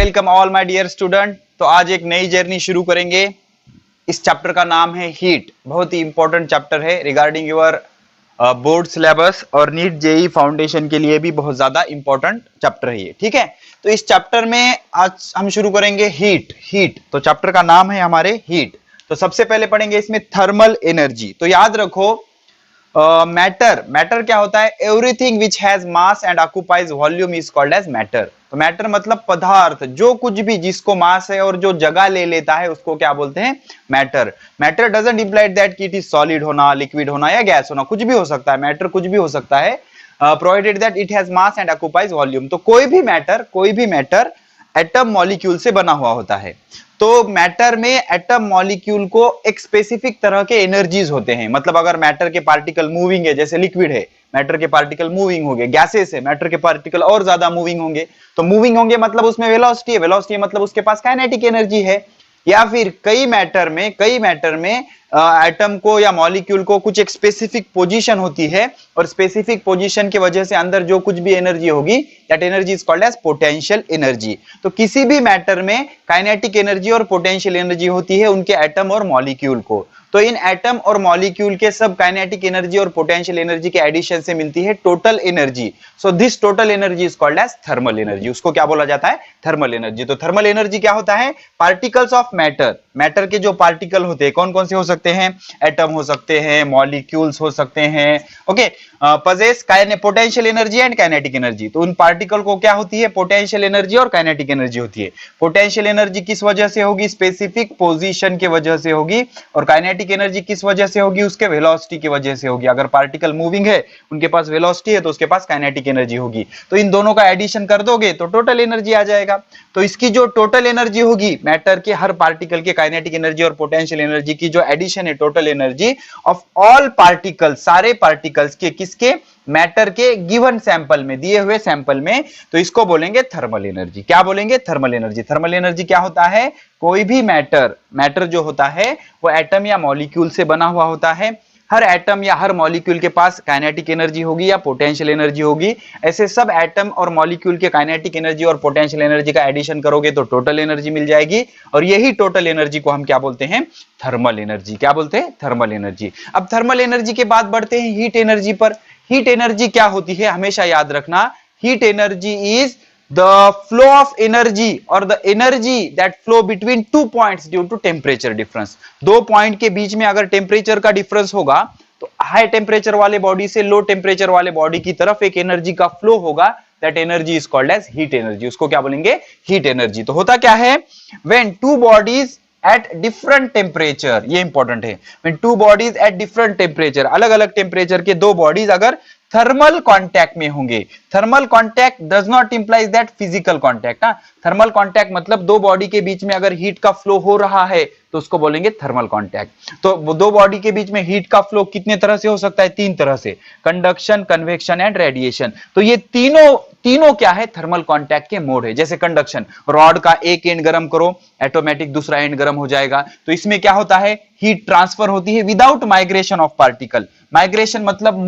Welcome all my dear student. तो आज एक नई जर्नी शुरू करेंगे। इस चैप्टर का नाम है हीट। बहुत ही इंपॉर्टेंट चैप्टर है रिगार्डिंग योर बोर्ड सिलेबस और नीट जेई फाउंडेशन के लिए भी बहुत ज्यादा इंपॉर्टेंट चैप्टर है ये। ठीक है, तो इस चैप्टर में आज हम शुरू करेंगे हीट। तो चैप्टर का नाम है हमारे हीट। तो सबसे पहले पढ़ेंगे इसमें थर्मल एनर्जी। तो याद रखो मैटर क्या होता है? Everything which has mass and occupies volume is called as matter. तो मैटर मतलब पदार्थ, जो कुछ भी जिसको मास है और जो जगह ले लेता है उसको क्या बोलते हैं? Matter. Matter doesn't imply that कि इट इज सॉलिड होना, लिक्विड होना या गैस होना, कुछ भी हो सकता है। मैटर कुछ भी हो सकता है provided that it has mass and occupies volume. तो कोई भी मैटर एटम मॉलिक्यूल से बना हुआ होता है। तो मैटर में एटम मॉलिक्यूल को एक स्पेसिफिक तरह के एनर्जीज होते हैं। मतलब अगर मैटर के पार्टिकल मूविंग है, जैसे लिक्विड है, मैटर के पार्टिकल मूविंग होंगे। गैसेस है, मैटर के पार्टिकल और ज्यादा मूविंग होंगे। तो मूविंग होंगे मतलब उसमें वेलोसिटी है, वेलोसिटी मतलब उसके पास काइनेटिक एनर्जी है। या फिर कई मैटर में एटम को या मॉलिक्यूल को कुछ एक स्पेसिफिक पोजीशन होती है और स्पेसिफिक पोजीशन की वजह से अंदर जो कुछ भी एनर्जी होगी that energy is called as potential energy. तो किसी भी मैटर में काइनेटिक एनर्जी और पोटेंशियल एनर्जी होती है उनके एटम और मॉलिक्यूल को। तो इन एटम और मॉलिक्यूल के सब काइनेटिक एनर्जी और पोटेंशियल एनर्जी के एडिशन से मिलती है total energy. So this total energy is called as thermal energy. उसको क्या बोला जाता है? Thermal energy. तो थर्मल एनर्जी क्या होता है? पार्टिकल्स ऑफ मैटर के जो पार्टिकल होते हैं, कौन कौन से हो सकते हैं? एटम हो सकते हैं, मॉलिक्यूल्स हो सकते हैं। Okay, possess potential energy and kinetic energy. तो उन पार्टिकल को क्या होती है? पोटेंशियल एनर्जी और काइनेटिक एनर्जी होती है। पोटेंशियल एनर्जी किस वजह से होगी? स्पेसिफिक पोजीशन की वजह से होगी। और काइनेटिक एनर्जी किस वजह से होगी? उसके वेलोसिटी की वजह से होगी। अगर पार्टिकल मूविंग है, उनके पास वेलोसिटी है, तो उसके पास काइनेटिक एनर्जी होगी। तो इन दोनों का एडिशन कर दोगे तो टोटल एनर्जी आ जाएगा। तो इसकी जो टोटल एनर्जी होगी मैटर के हर पार्टिकल के काइनेटिक एनर्जी और पोटेंशियल एनर्जी की जो एडिशन है, total energy of all particles, सारे पार्टिकल्स के, किसके? मैटर के गिवन सैंपल में, दिए हुए सैंपल में। तो इसको बोलेंगे थर्मल एनर्जी। क्या बोलेंगे? Thermal energy. थर्मल एनर्जी क्या होता है? कोई भी मैटर जो होता है वो एटम या मॉलिक्यूल से बना हुआ होता है। हर एटम या हर मॉलिक्यूल के पास काइनेटिक एनर्जी होगी या पोटेंशियल एनर्जी होगी। ऐसे सब एटम और मॉलिक्यूल के काइनेटिक एनर्जी और पोटेंशियल एनर्जी का एडिशन करोगे तो टोटल एनर्जी मिल जाएगी। और यही टोटल एनर्जी को हम क्या बोलते हैं? Thermal energy. क्या बोलते हैं? Thermal energy. अब थर्मल एनर्जी के बाद बढ़ते हैं हीट एनर्जी पर। हीट एनर्जी क्या होती है? हमेशा याद रखना, heat energy is the flow of energy or the energy that flow between two points due to temperature difference। दो पॉइंट के बीच में अगर टेम्परेचर का डिफरेंस होगा तो हाई टेम्परेचर वाले बॉडी से लो टेम्परेचर वाले बॉडी की तरफ एक एनर्जी का फ्लो होगा। That energy is called as heat energy. उसको क्या बोलेंगे? Heat energy. तो होता क्या है? when two bodies at different temperature, ये इंपॉर्टेंट है, when two bodies at different temperature, अलग अलग टेम्परेचर के दो बॉडीज अगर थर्मल कांटेक्ट में होंगे। Thermal contact does not implies that physical contact. Thermal contact मतलब दो बॉडी के बीच में अगर हीट का फ्लो हो रहा है तो उसको बोलेंगे थर्मल कांटेक्ट। तो दो बॉडी के बीच में हीट का फ्लो कितने तरह से हो सकता है? तीन तरह से, कंडक्शन, कन्वेक्शन एंड रेडिएशन। तो ये तीनों क्या है? थर्मल कांटेक्ट के मोड है। जैसे कंडक्शन, रॉड का एक एंड गर्म करो, ऑटोमेटिक दूसरा एंड गर्म हो जाएगा। तो इसमें क्या होता है? हीट ट्रांसफर होती है without migration of particle. Migration मतलब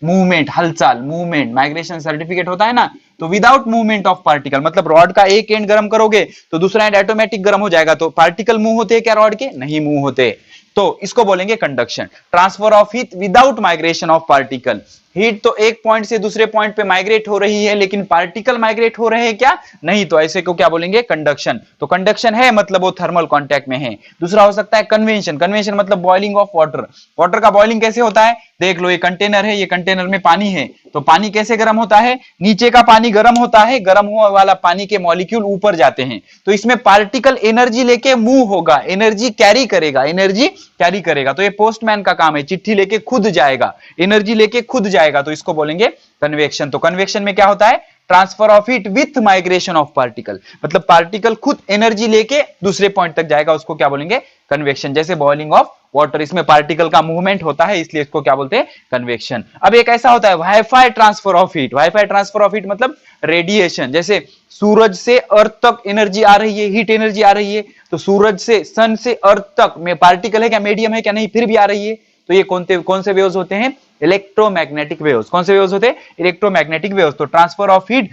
मूवमेंट, हलचल, मूवमेंट। माइग्रेशन सर्टिफिकेट होता है ना, तो विदाउट मूवमेंट ऑफ पार्टिकल मतलब रॉड का एक एंड गर्म करोगे तो दूसरा एंड ऑटोमेटिक गर्म हो जाएगा। तो पार्टिकल मूव होते हैं क्या रॉड के? नहीं मूव होते। तो इसको बोलेंगे conduction. Transfer of heat without migration of particle. Heat तो एक पॉइंट से दूसरे पॉइंट पे माइग्रेट हो रही है, लेकिन पार्टिकल माइग्रेट हो रहे हैं क्या? नहीं। तो ऐसे को क्या बोलेंगे? कंडक्शन। तो कंडक्शन है मतलब वो थर्मल कांटेक्ट में है। दूसरा हो सकता है कन्वेंशन। कन्वेंशन मतलब बॉइलिंग ऑफ वाटर। वाटर का बॉइलिंग कैसे होता है? देख लो, ये कंटेनर है, ये कंटेनर में पानी है, तो पानी कैसे गर्म होता है? नीचे का पानी गर्म होता है, गर्म हुआ वाला पानी के मॉलिक्यूल ऊपर जाते हैं। तो इसमें पार्टिकल एनर्जी लेके मूव होगा, एनर्जी कैरी करेगा। तो ये पोस्टमैन का काम है, चिट्ठी लेके खुद जाएगा, एनर्जी लेके खुद जाएगा। तो इसको बोलेंगे कन्वेक्शन। तो कन्वेक्शन में क्या होता है? Transfer of heat with migration of particle. मतलब पार्टिकल खुद एनर्जी लेके दूसरे पॉइंट तक जाएगा, उसको क्या बोलेंगे? कन्वेक्शन। जैसे बॉइलिंग ऑफ वाटर, इसमें पार्टिकल का मूवमेंट होता है, इसलिए इसको क्या बोलते हैं? कन्वेक्शन। अब एक ऐसा होता है wifi transfer of heat. Wifi transfer of heat मतलब रेडिएशन। जैसे सूरज से अर्थ तक एनर्जी आ रही है, हीट एनर्जी आ रही है, तो सूरज से, सन से अर्थ तक में पार्टिकल है क्या? मीडियम है क्या? नहीं, फिर भी आ रही है। तो ये कौन से वेव्स होते हैं? Electromagnetic waves. कौन से वेव्स होते हैं? Electromagnetic waves. तो transfer of heat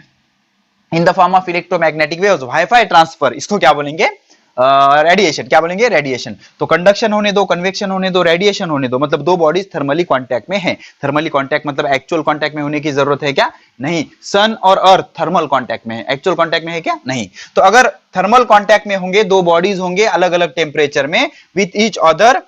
in the form of electromagnetic waves, wifi transfer, इसको क्या बोलेंगे? रेडिएशन। क्या बोलेंगे? रेडिएशन। तो कंडक्शन होने दो, कन्वेक्शन होने दो, रेडिएशन होने दो, मतलब दो बॉडीज थर्मली कांटेक्ट में हैं। थर्मली कांटेक्ट मतलब एक्चुअल कांटेक्ट में होने की जरूरत है क्या? नहीं। सन और अर्थ थर्मल कांटेक्ट में है, एक्चुअल कांटेक्ट में है क्या? नहीं। तो अगर थर्मल कांटेक्ट में होंगे, दो बॉडीज होंगे अलग अलग टेम्परेचर में with each other,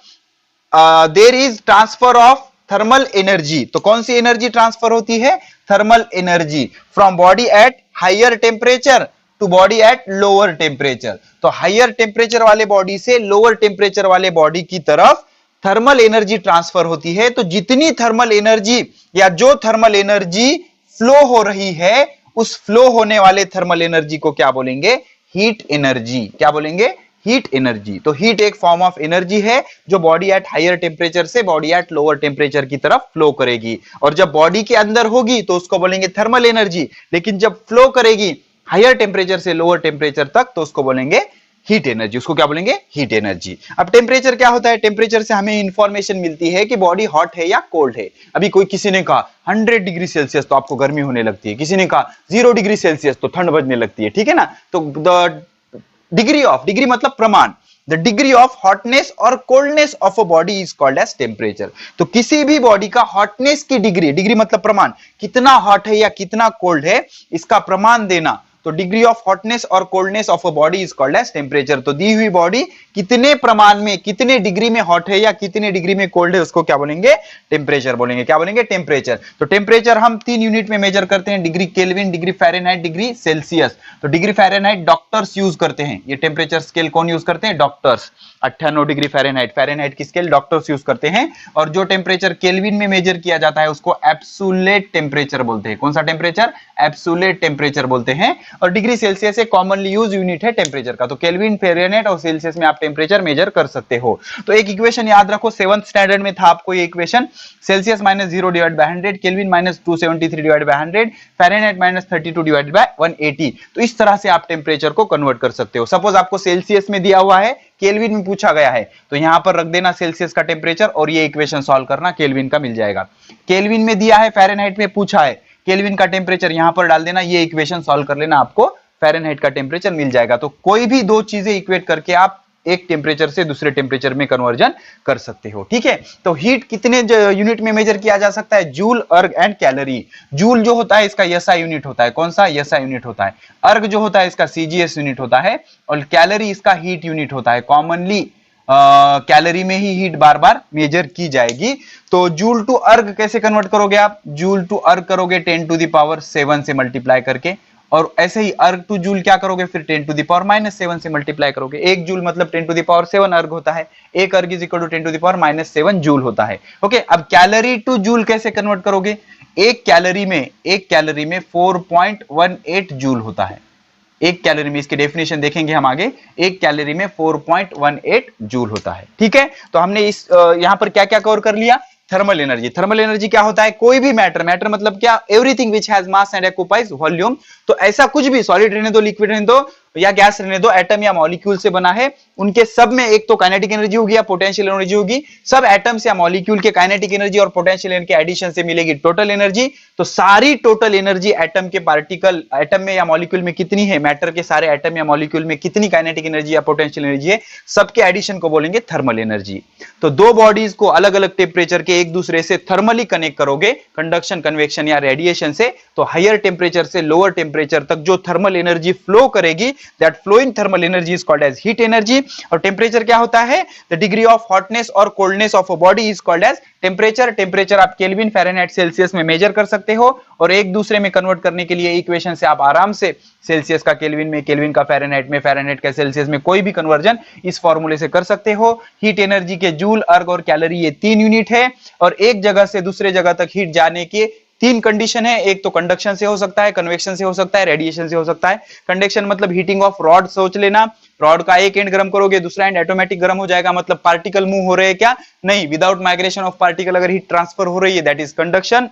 there is transfer of thermal energy. तो कौन सी एनर्जी ट्रांसफर होती है? Thermal energy from body at higher temperature to body at lower temperature. तो हायर टेम्परेचर वाले बॉडी से लोअर टेम्परेचर वाले बॉडी की तरफ थर्मल एनर्जी ट्रांसफर होती है। तो जितनी थर्मल एनर्जी या जो थर्मल एनर्जी फ्लो हो रही है, उस फ्लो होने वाले थर्मल एनर्जी को क्या बोलेंगे? Heat energy. क्या बोलेंगे? Heat energy. तो हीट एक फॉर्म ऑफ एनर्जी है जो बॉडी एट हायर टेम्परेचर से बॉडी एट लोअर टेम्परेचर की तरफ फ्लो करेगी, और जब बॉडी के अंदर होगी तो उसको बोलेंगे थर्मल एनर्जी, लेकिन जब फ्लो करेगी हायर टेम्परेचर से लोअर टेम्परेचर तक तो उसको बोलेंगे हीट एनर्जी। उसको क्या बोलेंगे? Heat energy. अब टेम्परेचर क्या होता है? टेम्परेचर से हमें इंफॉर्मेशन मिलती है कि बॉडी हॉट है या कोल्ड है। अभी किसी ने कहा 100 डिग्री सेल्सियस तो आपको गर्मी होने लगती है, किसी ने कहा 0 डिग्री सेल्सियस तो ठंड बजने लगती है, ठीक है ना? तो द डिग्री ऑफ, डिग्री मतलब प्रमाण, द डिग्री ऑफ हॉटनेस और coldness of a body is called as temperature. तो किसी भी बॉडी का हॉटनेस की डिग्री, डिग्री मतलब प्रमाण, कितना हॉट है या कितना कोल्ड है, इसका प्रमाण देना, तो डिग्री ऑफ हॉटनेस और coldness of a body is called as temperature. तो दी हुई बॉडी कितने प्रमाण में, कितने डिग्री में हॉट है या कितने डिग्री में कोल्ड है, उसको क्या बोलेंगे? टेम्परेचर बोलेंगे। क्या बोलेंगे? टेम्परेचर। तो टेम्परेचर हम 3 यूनिट में मेजर करते हैं, degree kelvin, degree Fahrenheit, degree Celsius. तो डिग्री फ़ारेनहाइट डॉक्टर्स यूज करते हैं, ये टेम्परेचर स्केल कौन यूज करते हैं? डॉक्टर्स। 98 डिग्री फ़ारेनहाइट, फ़ारेनहाइट की स्केल डॉक्टर्स यूज करते हैं। और जो टेम्परेचर केल्विन में मेजर किया जाता है उसको एब्सोल्यूट टेम्परेचर बोलते हैं। कौन सा टेम्परेचर? एब्सोल्यूट टेम्परेचर बोलते हैं। और डिग्री सेल्सियस एक कॉमनली यूज यूनिट है टेम्परेचर का। तो केल्विन, फ़ारेनहाइट और सेल्सियस में आप टेम्परेचर मेजर कर सकते हो। तो एक इक्वेशन याद रखो, 7th स्टैंडर्ड में था आपको ये equation, Celsius -0 divide by 100, kelvin -273 divide by 100, Fahrenheit -32 divide by 180। तो इस तरह से आप टेम्परेचर को कन्वर्ट कर सकते हो। सपोज आपको सेल्सियस में दिया हुआ है, केल्विन में पूछा गया है, तो यहां पर रख देना सेल्सियस का टेम्परेचर और ये इक्वेशन सॉल्व करना, केल्विन का मिल जाएगा। केल्विन में दिया है, फ़ारेनहाइट में पूछा है, केल्विन का टेम्परेचर यहां पर डाल देना, ये इक्वेशन सॉल्व कर लेना, आपको फ़ारेनहाइट का टेम्परेचर मिल जाएगा। तो कोई भी दो चीजें इक्वेट करके आप एक टेम्परेचर से दूसरे टेम्परेचर में कन्वर्जन कर सकते हो, ठीक है। तो हीट कितने यूनिट में मेजर किया जा सकता है? जूल, अर्ग एंड कैलोरी। जूल जो होता है इसका एसआई यूनिट होता है। कौन सा? एसआई यूनिट होता है। अर्ग जो होता है इसका सीजीएस यूनिट होता है, और कैलोरी इसका हीट यूनिट होता है। कॉमनली कैलोरी में ही हीट बार बार मेजर की जाएगी। तो जूल टू अर्ग कैसे कन्वर्ट करोगे आप? जूल टू अर्ग करोगे 10⁻7 से मल्टीप्लाई करके, और ऐसे ही अर्ग टू जूल क्या करोगे? फिर 10⁻⁻7 से मल्टीप्लाई करोगे। एक जूल मतलब 10⁻7 अर्ग होता है, एक अर्ग इज इक्वल टू 10⁻⁷ जूल होता है। ओके, अब कैलोरी टू जूल कैसे कन्वर्ट करोगे? एक कैलोरी में 4.18 जूल होता है। एक कैलोरी में, इसकी डेफिनेशन देखेंगे हम आगे, एक कैलोरी में 4.18 जूल होता है, ठीक है। तो हमने इस यहां पर क्या क्या कवर कर लिया? Thermal energy. थर्मल एनर्जी क्या होता है? कोई भी मैटर, मैटर मतलब क्या? Everything which has mass and occupies volume. तो ऐसा कुछ भी, सॉलिड रहने दो, लिक्विड रहने दो या गैस रहने दो, एटम या मॉलिक्यूल से बना है, उनके सब में एक तो काइनेटिक एनर्जी होगी या पोटेंशियल एनर्जी होगी। सब एटम्स या मॉलिक्यूल के काइनेटिक एनर्जी और पोटेंशियल एनर्जी के एडिशन से मिलेगी टोटल एनर्जी। तो सारी टोटल एनर्जी एटम के पार्टिकल, एटम में या मॉलिक्यूल में कितनी है, मैटर के सारे एटम या मॉलिक्यूल में कितनी काइनेटिक एनर्जी या पोटेंशियल एनर्जी है, सबके एडिशन को बोलेंगे थर्मल एनर्जी। तो दो बॉडीज को अलग अलग टेम्परेचर के एक दूसरे से थर्मली कनेक्ट करोगे, कंडक्शन, कन्वेक्शन या रेडिएशन से, तो हायर टेम्परेचर से लोअर टेम्परेचर तक जो थर्मल एनर्जी फ्लो करेगी, that flowing thermal energy is called as heat energy. और टेम्परेचर क्या होता है? द डिग्री ऑफ हॉटनेस और coldness of a body is called as temperature. Temperature आप केल्विन, फ़ारेनहाइट, सेल्सियस में मेजर कर सकते हो, और एक दूसरे में कन्वर्ट करने के लिए इक्वेशन से आप आराम से सेल्सियस का केल्विन में, केल्विन का फ़ारेनहाइट में, फ़ारेनहाइट का सेल्सियस में, कोई भी कन्वर्जन इस फॉर्मूले से कर सकते हो। हीट एनर्जी के जूल, अर्ग और कैलोरी ये 3 यूनिट है, और एक जगह से दूसरे जगह तक हीट जाने के 3 कंडीशन है। एक तो कंडक्शन से हो सकता है, कन्वेक्शन से हो सकता है, रेडिएशन से हो सकता है। कंडक्शन मतलब हीटिंग ऑफ रॉड, सोच लेना, रॉड का एक एंड गर्म करोगे, दूसरा एंड ऑटोमेटिक गर्म हो जाएगा, मतलब पार्टिकल मूव हो रहे हैं क्या? नहीं, विदाउट माइग्रेशन ऑफ पार्टिकल अगर हीट ट्रांसफर हो रही है, दैट इज कंडक्शन।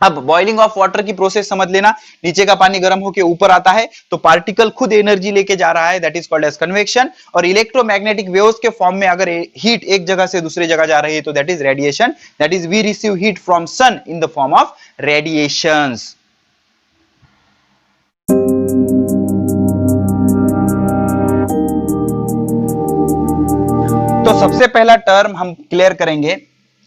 अब बॉइलिंग ऑफ वाटर की प्रोसेस समझ लेना, नीचे का पानी गर्म होकर ऊपर आता है तो पार्टिकल खुद एनर्जी लेके जा रहा है, that is called as convection. और इलेक्ट्रोमैग्नेटिक वेव्स के फॉर्म में अगर हीट एक जगह से दूसरी जगह जा रही है तो that is radiation, that is we receive heat from sun in the form of radiations. तो सबसे पहला टर्म हम क्लियर करेंगे,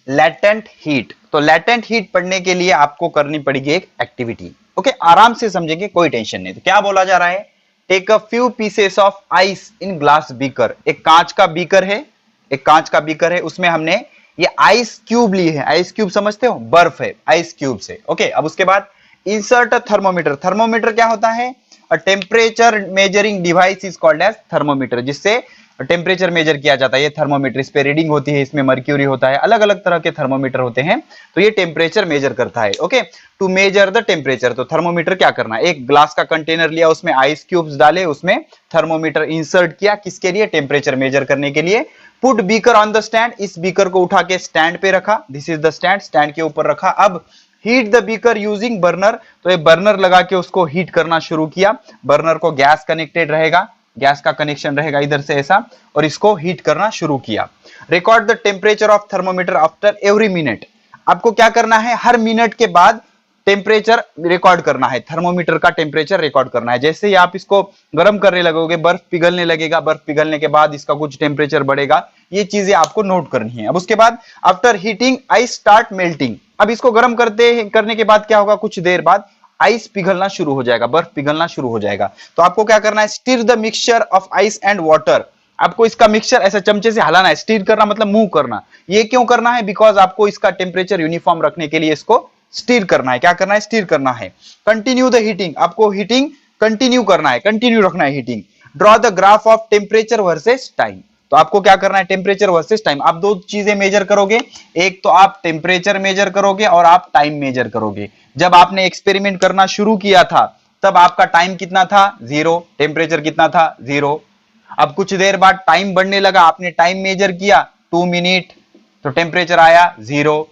लेटेंट हीट। तो लेटेंट हीट पढ़ने के लिए आपको करनी पड़ेगी एक एक्टिविटी। ओके, आराम से समझेंगे, कोई टेंशन नहीं। तो क्या बोला जा रहा है, take a few pieces of ice in glass beaker. एक कांच का बीकर है, एक कांच का बीकर है, उसमें हमने ये आइस क्यूब ली है। आइस क्यूब समझते हो, बर्फ है, आइस क्यूब से। ओके, अब उसके बाद इंसर्ट अ थर्मोमीटर। थर्मोमीटर क्या होता है, a temperature measuring device is called as thermometer, जिससे टेम्परेचर मेजर किया जाता है। ये थर्मोमीटर, इस पे रीडिंग होती है, इसमें मर्क्यूरी होता है, अलग अलग तरह के थर्मोमीटर होते हैं। तो ये टेम्परेचर मेजर करता है। Okay, to measure the temperature. तो थर्मोमीटर क्या करना है, एक ग्लास का कंटेनर लिया, उसमें आइस क्यूब्स डाले, उसमें थर्मोमीटर इंसर्ट किया, किसके लिए, टेम्परेचर मेजर करने के लिए। Put beaker on the stand. इस बीकर को उठा के स्टैंड पे रखा, this is the stand, stand के ऊपर रखा। अब heat the beaker using burner. तो ये बर्नर लगा के उसको हीट करना शुरू किया। बर्नर को गैस कनेक्टेड रहेगा, गैस का कनेक्शन रहेगा इधर से ऐसा, और इसको हीट करना शुरू किया। Record the temperature of thermometer after every minute. आपको क्या करना है, हर मिनट के बाद टेम्परेचर रिकॉर्ड करना है, थर्मोमीटर का टेम्परेचर रिकॉर्ड करना है। जैसे ही आप इसको गर्म करने लगोगे, बर्फ पिघलने लगेगा, बर्फ पिघलने के बाद इसका कुछ टेम्परेचर बढ़ेगा। ये चीजें आपको नोट करनी है। अब उसके बाद after heating ice start melting. अब इसको गर्म करने के बाद क्या होगा, कुछ देर बाद आइस पिघलना शुरू हो जाएगा, बर्फ पिघलना शुरू हो जाएगा। तो आपको क्या करना है, stir the mixture of ice and water. आपको इसका मिक्सचर ऐसा चमचे से हिलाना है। स्टीर करना मतलब मूव करना। ये क्यों करना है, बिकॉज आपको इसका टेम्परेचर यूनिफॉर्म रखने के लिए इसको स्टीर करना है। क्या करना है, स्टीर करना है। Continue the heating. आपको हीटिंग कंटिन्यू करना है, कंटिन्यू रखना है heating. Draw the graph of temperature versus time. तो आपको क्या करना है, टेम्परेचर वर्सेस टाइम। आप दो चीजें मेजर करोगे, एक तो आप टेम्परेचर मेजर करोगे और आप टाइम मेजर करोगे। जब आपने एक्सपेरिमेंट करना शुरू किया था तब आपका टाइम कितना था, 0। टेम्परेचर कितना था, 0। अब कुछ देर बाद टाइम बढ़ने लगा, आपने टाइम मेजर किया 2 मिनट, तो टेम्परेचर आया 0।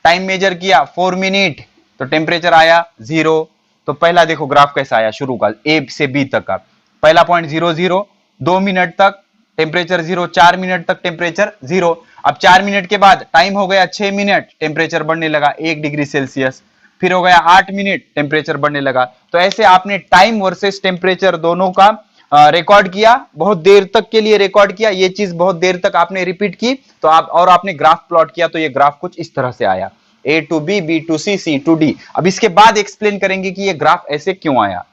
टाइम मेजर किया 4 मिनट, तो टेम्परेचर आया 0। तो पहला देखो ग्राफ कैसा आया, शुरू का ए से बी तक का पहला पॉइंट 0 0, 2 मिनट तक टेम्परेचर 0, 4 मिनट तक टेम्परेचर 0। अब 4 मिनट के बाद टाइम हो गया 6 मिनट, टेम्परेचर बढ़ने लगा 1 डिग्री सेल्सियस। फिर हो गया 8 मिनट, टेम्परेचर बढ़ने लगा। तो ऐसे आपने टाइम वर्सेस टेम्परेचर दोनों का रिकॉर्ड किया, बहुत देर तक के लिए रिकॉर्ड किया। ये चीज बहुत देर तक आपने रिपीट की, तो आपने ग्राफ प्लॉट किया, तो ये ग्राफ कुछ इस तरह से आया, A to B, B to C, C to D। अब इसके बाद एक्सप्लेन करेंगे कि ये ग्राफ ऐसे क्यों आया।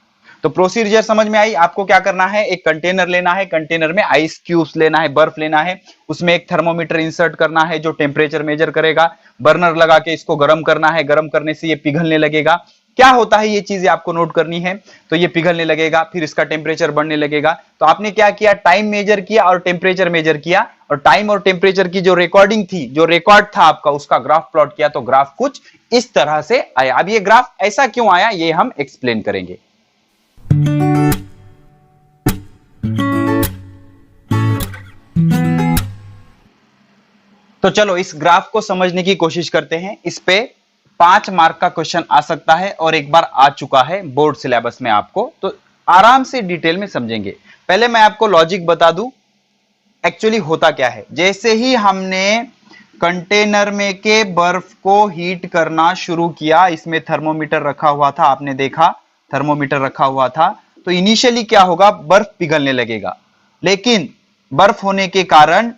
तो प्रोसीजर समझ में आई। आपको क्या करना है, एक कंटेनर लेना है, कंटेनर में आइस क्यूब्स लेना है, बर्फ लेना है, उसमें एक थर्मोमीटर इंसर्ट करना है जो टेम्परेचर मेजर करेगा। बर्नर लगा के इसको गर्म करना है, गर्म करने से ये पिघलने लगेगा। क्या होता है, ये चीजें आपको नोट करनी है। तो ये पिघलने लगेगा, फिर इसका टेम्परेचर बढ़ने लगेगा। तो आपने क्या किया, टाइम मेजर किया और टेम्परेचर मेजर किया, और टाइम और टेम्परेचर की जो रिकॉर्डिंग थी, जो रिकॉर्ड था आपका, उसका ग्राफ प्लॉट किया, तो ग्राफ कुछ इस तरह से आया। अब ये ग्राफ ऐसा क्यों आया, ये हम एक्सप्लेन करेंगे। तो चलो इस ग्राफ को समझने की कोशिश करते हैं। इस पे 5 मार्क का क्वेश्चन आ सकता है और एक बार आ चुका है बोर्ड सिलेबस में आपको, तो आराम से डिटेल में समझेंगे। पहले मैं आपको लॉजिक बता दूं, एक्चुअली होता क्या है। जैसे ही हमने कंटेनर में के बर्फ को हीट करना शुरू किया, इसमें थर्मोमीटर रखा हुआ था, आपने देखा थर्मोमीटर रखा हुआ था, तो इनिशियली क्या होगा, बर्फ पिघलने लगेगा। लेकिन बर्फ होने के कारण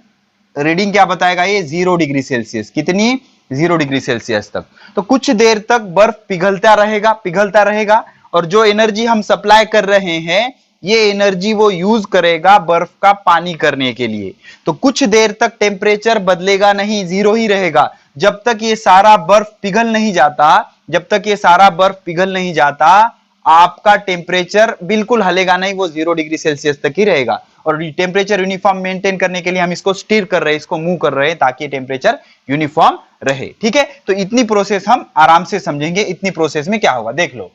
रीडिंग क्या बताएगा, ये 0 डिग्री सेल्सियस, कितनी, 0 डिग्री सेल्सियस तक। तो कुछ देर तक बर्फ पिघलता रहेगा, पिघलता रहेगा, और जो एनर्जी हम सप्लाई कर रहे हैं, ये एनर्जी वो यूज करेगा बर्फ का पानी करने के लिए। तो कुछ देर तक टेम्परेचर बदलेगा नहीं, 0 ही रहेगा, जब तक ये सारा बर्फ पिघल नहीं जाता। जब तक ये सारा बर्फ पिघल नहीं जाता, आपका टेम्परेचर बिल्कुल हलेगा नहीं, वो 0 डिग्री सेल्सियस तक ही रहेगा। और टेम्परेचर यूनिफॉर्म मेंटेन करने के लिए हम इसको स्टीर कर रहे हैं, इसको मूव कर रहे हैं, ताकि टेम्परेचर यूनिफॉर्म रहे। ठीक है, तो इतनी प्रोसेस हम आराम से समझेंगे। इतनी प्रोसेस में क्या होगा, देख लो।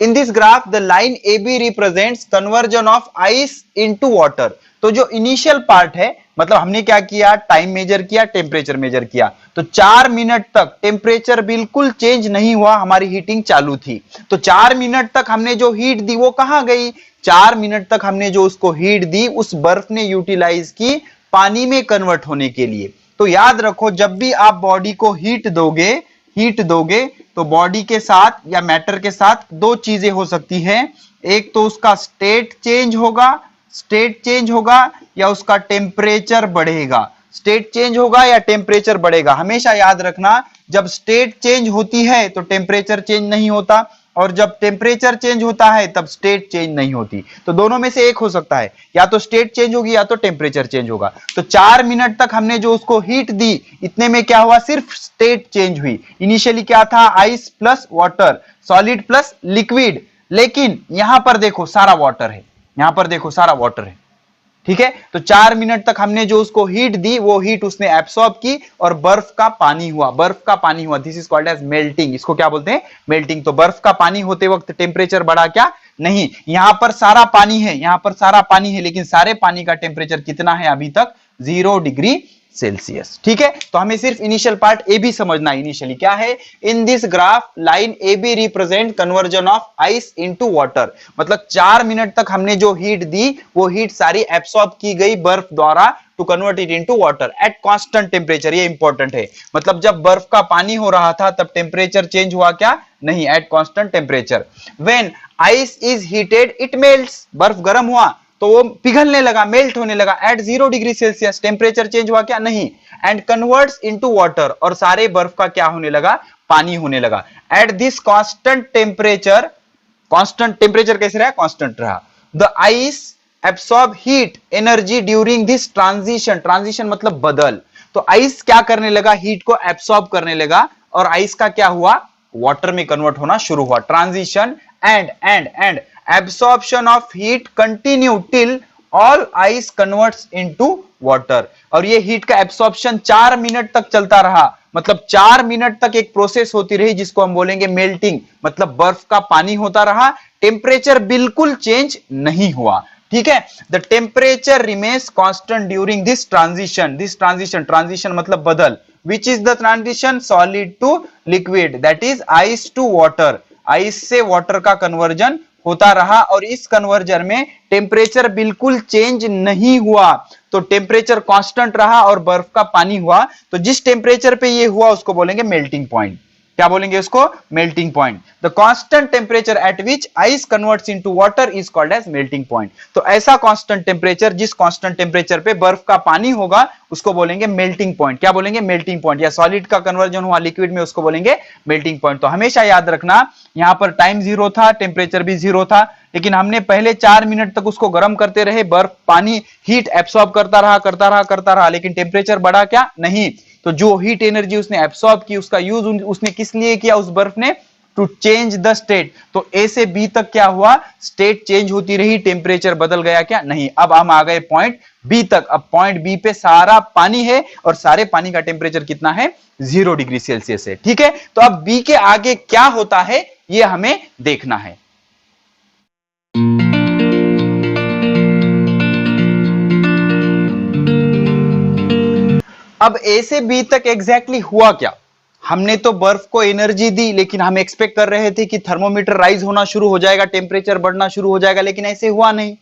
In this graph the line AB represents conversion of ice into water. तो जो इनिशियल पार्ट है, मतलब हमने क्या किया, टाइम मेजर किया, टेम्परेचर मेजर किया, तो 4 मिनट तक टेम्परेचर बिल्कुल चेंज नहीं हुआ, हमारी हीटिंग चालू थी। तो 4 मिनट तक हमने जो हीट दी वो कहां गई, 4 मिनट तक हमने जो उसको हीट दी, उस बर्फ ने यूटिलाइज की पानी में कन्वर्ट होने के लिए। तो याद रखो, जब भी आप बॉडी को हीट दोगे तो बॉडी के साथ या मैटर के साथ दो चीजें हो सकती हैं। एक तो उसका स्टेट चेंज होगा या उसका टेम्परेचर बढ़ेगा। स्टेट चेंज होगा या टेम्परेचर बढ़ेगा? हमेशा याद रखना, जब स्टेट चेंज होती है तो टेम्परेचर चेंज नहीं होता, और जब टेम्परेचर चेंज होता है तब स्टेट चेंज नहीं होती। तो दोनों में से एक हो सकता है, या तो स्टेट चेंज होगी या तो टेम्परेचर चेंज होगा। तो 4 मिनट तक हमने जो उसको हीट दी, इतने में क्या हुआ? सिर्फ स्टेट चेंज हुई। इनिशियली क्या था? Ice plus water, solid plus liquid, लेकिन यहां पर देखो सारा वाटर है, यहां पर देखो सारा वाटर है, ठीक है। तो 4 मिनट तक हमने जो उसको हीट दी, वो हीट उसने एब्सॉर्ब की और बर्फ का पानी हुआ, बर्फ का पानी हुआ। This is called as melting. इसको क्या बोलते हैं? मेल्टिंग। तो बर्फ का पानी होते वक्त टेम्परेचर बढ़ा क्या? नहीं। यहां पर सारा पानी है, यहां पर सारा पानी है, लेकिन सारे पानी का टेम्परेचर कितना है अभी तक? 0 डिग्री सेल्सियस, ठीक है। तो हमें सिर्फ इनिशियल पार्ट ए बी समझना है। इनिशियली क्या है? In this graph line A B represent conversion of ice into water. मतलब 4 मिनट तक हमने जो हीट दी, वो हीट सारी एब्सॉर्ब की गई बर्फ द्वारा to convert it into water at constant temperature. ये इंपॉर्टेंट है। मतलब जब बर्फ का पानी हो रहा था तब टेम्परेचर चेंज हुआ क्या? नहीं, eight constant temperature. When ice is heated it melts. बर्फ गर्म हुआ तो वो पिघलने लगा, मेल्ट होने लगा at 0 degree Celsius. Temperature change हुआ क्या? नहीं। एंड कन्वर्ट्स इनटू वाटर, और सारे बर्फ का क्या होने लगा? पानी होने लगा। At this constant temperature, constant temperature कैसे रहा? कांस्टेंट रहा। The ice absorb heat energy during this transition. Transition मतलब बदल। तो आइस क्या करने लगा? हीट को एब्सॉर्ब करने लगा, और आइस का क्या हुआ? वाटर में कन्वर्ट होना शुरू हुआ। Transition and absorption of heat continue till all ice converts into water। और ये हीट का एब्सॉर्प्शन 4 मिनट तक चलता रहा। मतलब 4 मिनट तक एक प्रोसेस होती रही जिसको हम बोलेंगे मेल्टिंग। मतलब बर्फ का पानी होता रहा, टेम्परेचर बिल्कुल चेंज नहीं हुआ, ठीक है। The temperature remains constant during this transition. This transition मतलब बदल। Which is the transition? Solid to liquid, that is ice to water. Ice से वाटर का कन्वर्जन होता रहा, और इस कन्वर्जन में टेम्परेचर बिल्कुल चेंज नहीं हुआ। तो टेम्परेचर कांस्टेंट रहा और बर्फ का पानी हुआ। तो जिस टेम्परेचर पे ये हुआ उसको बोलेंगे मेल्टिंग पॉइंट। क्या बोलेंगे उसको? Melting point. The constant temperature at which ice converts into water is called as melting point. तो ऐसा कांस्टेंट टेम्परेचर, जिस कांस्टेंट टेम्परेचर पे बर्फ का पानी होगा, उसको बोलेंगे मेल्टिंग पॉइंट। क्या बोलेंगे? Melting point. या सॉलिड का कन्वर्जन हुआ लिक्विड में, उसको बोलेंगे मेल्टिंग पॉइंट। तो हमेशा याद रखना, यहां पर टाइम 0 था, टेम्परेचर भी 0 था, लेकिन हमने पहले 4 मिनट तक उसको गर्म करते रहे, बर्फ पानी हीट एब्सॉर्ब करता रहा, लेकिन टेम्परेचर बढ़ा क्या? नहीं। तो जो हीट एनर्जी उसने एब्सॉर्ब की, उसका यूज उसने किस लिए किया? उस बर्फ ने टू चेंज द स्टेट। तो ए से बी तक क्या हुआ? स्टेट चेंज होती रही, टेम्परेचर बदल गया क्या? नहीं। अब हम आ गए पॉइंट बी तक। अब पॉइंट बी पे सारा पानी है, और सारे पानी का टेम्परेचर कितना है? 0 डिग्री सेल्सियस है, ठीक है। तो अब बी के आगे क्या होता है ये हमें देखना है। अब ए से बी तक एग्जैक्टली हुआ क्या? हमने तो बर्फ को एनर्जी दी, लेकिन हम एक्सपेक्ट कर रहे थे कि थर्मोमीटर राइज होना शुरू हो जाएगा, टेम्परेचर बढ़ना शुरू हो जाएगा, लेकिन ऐसे हुआ नहीं।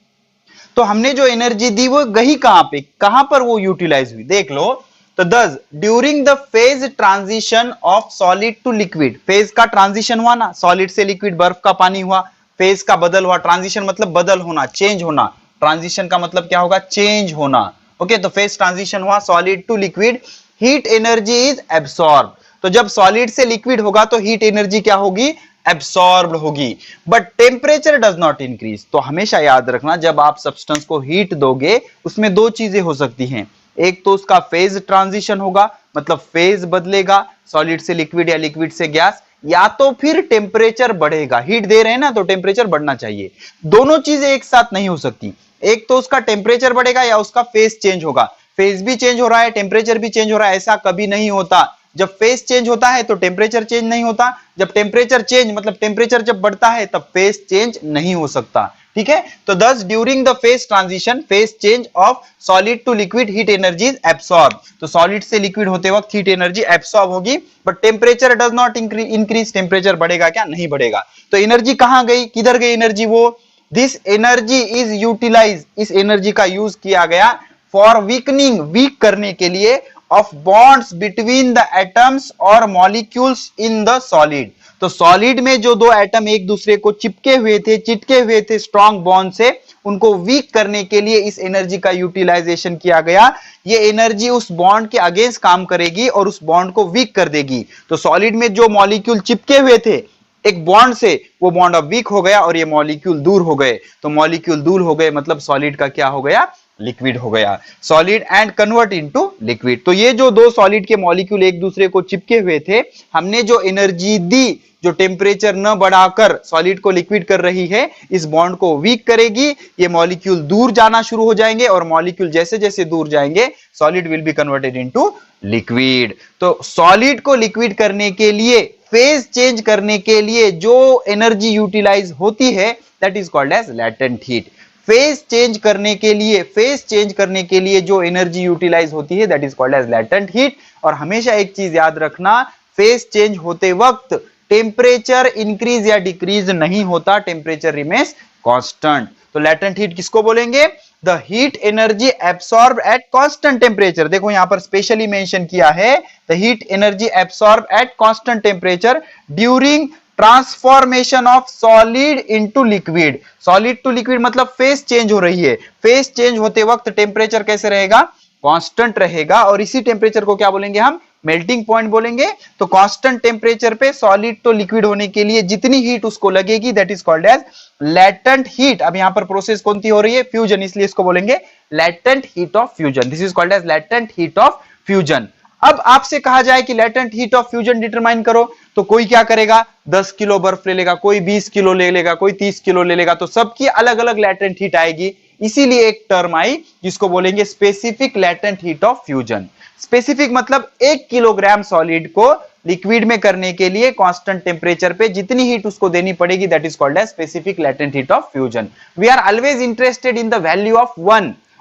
तो हमने जो एनर्जी दी वो गई कहां पे? कहां पर वो यूटिलाइज हुई? देख लो। तो thus during the phase transition of solid to liquid. Phase का ट्रांजिशन हुआ ना, सॉलिड से लिक्विड, बर्फ का पानी हुआ, फेज का बदल हुआ। ट्रांजिशन मतलब बदल होना, चेंज होना। ट्रांजिशन का मतलब क्या होगा? चेंज होना। ओके, तो फेज ट्रांजिशन हुआ solid to liquid, heat energy is absorb. तो जब सॉलिड से लिक्विड होगा तो हीट एनर्जी क्या होगी? एब्सॉर्ब्ड होगी, but temperature does not increase. तो हमेशा याद रखना, जब आप सब्सटेंस को हीट दोगे उसमें दो चीजें हो सकती हैं। एक तो उसका फेज ट्रांजिशन होगा, मतलब फेज बदलेगा, सॉलिड से लिक्विड या लिक्विड से गैस, या तो फिर टेम्परेचर बढ़ेगा। हीट दे रहे हैं ना, तो टेम्परेचर बढ़ना चाहिए। दोनों चीजें एक साथ नहीं हो सकती। एक तो उसका टेम्परेचर बढ़ेगा या उसका फेज चेंज होगा। फेज भी चेंज हो रहा है, टेम्परेचर भी चेंज हो रहा है, ऐसा कभी नहीं होता। जब फेज चेंज होता है तो टेम्परेचर चेंज नहीं होता। जब टेम्परेचर चेंज मतलब टेम्परेचर जब बढ़ता है तब फेज चेंज नहीं हो सकता, ठीक है। तो thus during the phase transition, phase change of solid to liquid, heat energy is absorb. तो सॉलिड से लिक्विड होते वक्त हीट एनर्जी एब्सॉर्ब होगी, but temperature does not increase. Temperature बढ़ेगा क्या? नहीं बढ़ेगा। तो एनर्जी कहां गई? किधर गई एनर्जी? वो दिस एनर्जी इज यूटिलाइज। इस एनर्जी का यूज किया गया फॉर वीकनिंग, वीक करने के लिए, of bonds between the atoms और मॉलिक्यूल्स इन द सॉलिड। तो सॉलिड में जो दो एटम एक दूसरे को चिपके हुए थे स्ट्रॉन्ग बॉन्ड से, उनको वीक करने के लिए इस एनर्जी का यूटिलाइजेशन किया गया। ये एनर्जी उस बॉन्ड के अगेंस्ट काम करेगी और उस बॉन्ड को वीक कर देगी। तो सॉलिड में जो मॉलिक्यूल चिपके हुए थे एक बॉन्ड से, वो बॉन्ड अब वीक हो गया और ये मॉलिक्यूल दूर हो गए। तो मॉलिक्यूल दूर हो गए मतलब सॉलिड का क्या हो गया, लिक्विड हो गया। Solid and convert into liquid. तो ये जो दो सॉलिड के मॉलिक्यूल एक दूसरे को चिपके हुए थे, हमने जो एनर्जी दी, जो टेम्परेचर न बढ़ाकर सॉलिड को लिक्विड कर रही है, इस बॉन्ड को वीक करेगी। ये मॉलिक्यूल दूर जाना शुरू हो जाएंगे और मॉलिक्यूल जैसे जैसे दूर जाएंगे solid will be converted into liquid. तो सॉलिड को लिक्विड करने के लिए, फेज चेंज करने के लिए जो एनर्जी यूटिलाइज होती है that is called as latent heat. Phase change करने के लिए जो एनर्जी यूटिलाइज होती है that is called as latent heat. और हमेशा एक चीज याद रखना, फेज चेंज होते वक्त टेम्परेचर इंक्रीज या डिक्रीज नहीं होता, टेम्परेचर रिमेन्स कांस्टेंट। तो लैटेंट हीट किसको बोलेंगे, the heat energy absorb at constant temperature. देखो यहां पर स्पेशली मेंशन किया है, the heat energy absorb at constant temperature during transformation of solid into liquid. Solid to liquid मतलब फेज चेंज हो रही है, फेज चेंज होते वक्त टेम्परेचर कैसे रहेगा, कांस्टेंट रहेगा। और इसी टेम्परेचर को क्या बोलेंगे हम, मेल्टिंग पॉइंट बोलेंगे। तो कांस्टेंट टेम्परेचर पे सॉलिड तो लिक्विड होने के लिए जितनी हीट उसको लगेगी that is called as latent heat. अब यहां पर प्रोसेस कौन सी हो रही है, फ्यूजन, इसलिए इसको बोलेंगे latent heat of fusion. This is called as latent heat of fusion. अब आपसे कहा जाए कि latent heat of fusion determine करो, तो कोई क्या करेगा, 10 किलो बर्फ ले लेगा, कोई 20 किलो ले लेगा, कोई 30 किलो ले लेगा, तो सबकी अलग अलग लैटेंट हीट आएगी। इसीलिए एक टर्म आई जिसको बोलेंगे specific latent heat of fusion. Specific मतलब 1 किलोग्राम सॉलिड को लिक्विड में करने के लिए कांस्टेंट टेम्परेचर पे जितनी हीट उसको देनी पड़ेगी that is called as specific latent heat of fusion. We are always interested in the value of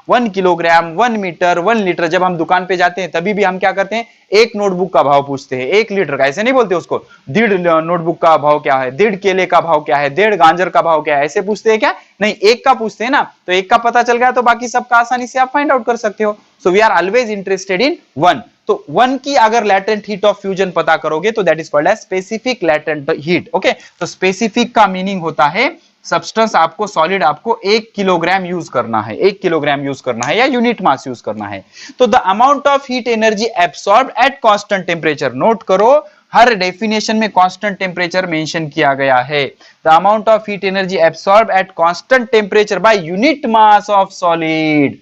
1 kilogram, 1 metre, 1 litre. जब हम दुकान पे जाते हैं तभी भी हम क्या करते हैं, एक नोटबुक का भाव पूछते हैं, 1 लीटर का, ऐसे नहीं बोलते उसको, 1.5 नोटबुक का भाव क्या है, 1.5 केले का भाव क्या है, 1.5 गाजर का भाव क्या है, ऐसे पूछते हैं क्या, नहीं, एक का पूछते हैं ना। तो एक का पता चल गया तो बाकी सबका आसानी से आप फाइंड आउट कर सकते हो। So we are always interested in 1। तो 1 की अगर लैटेंट हीट ऑफ फ्यूजन पता करोगे तो that is called as specific latent heat. Okay, तो स्पेसिफिक का मीनिंग होता है सब्सटेंस आपको, सॉलिड आपको 1 किलोग्राम यूज करना है, 1 किलोग्राम यूज करना है या यूनिट मास यूज करना है। तो the amount of heat energy absorb at constant temperature, note करो हर डेफिनेशन में कांस्टेंट टेम्परेचर मेंशन किया गया है। The amount of heat energy absorb at constant temperature by unit mass of solid.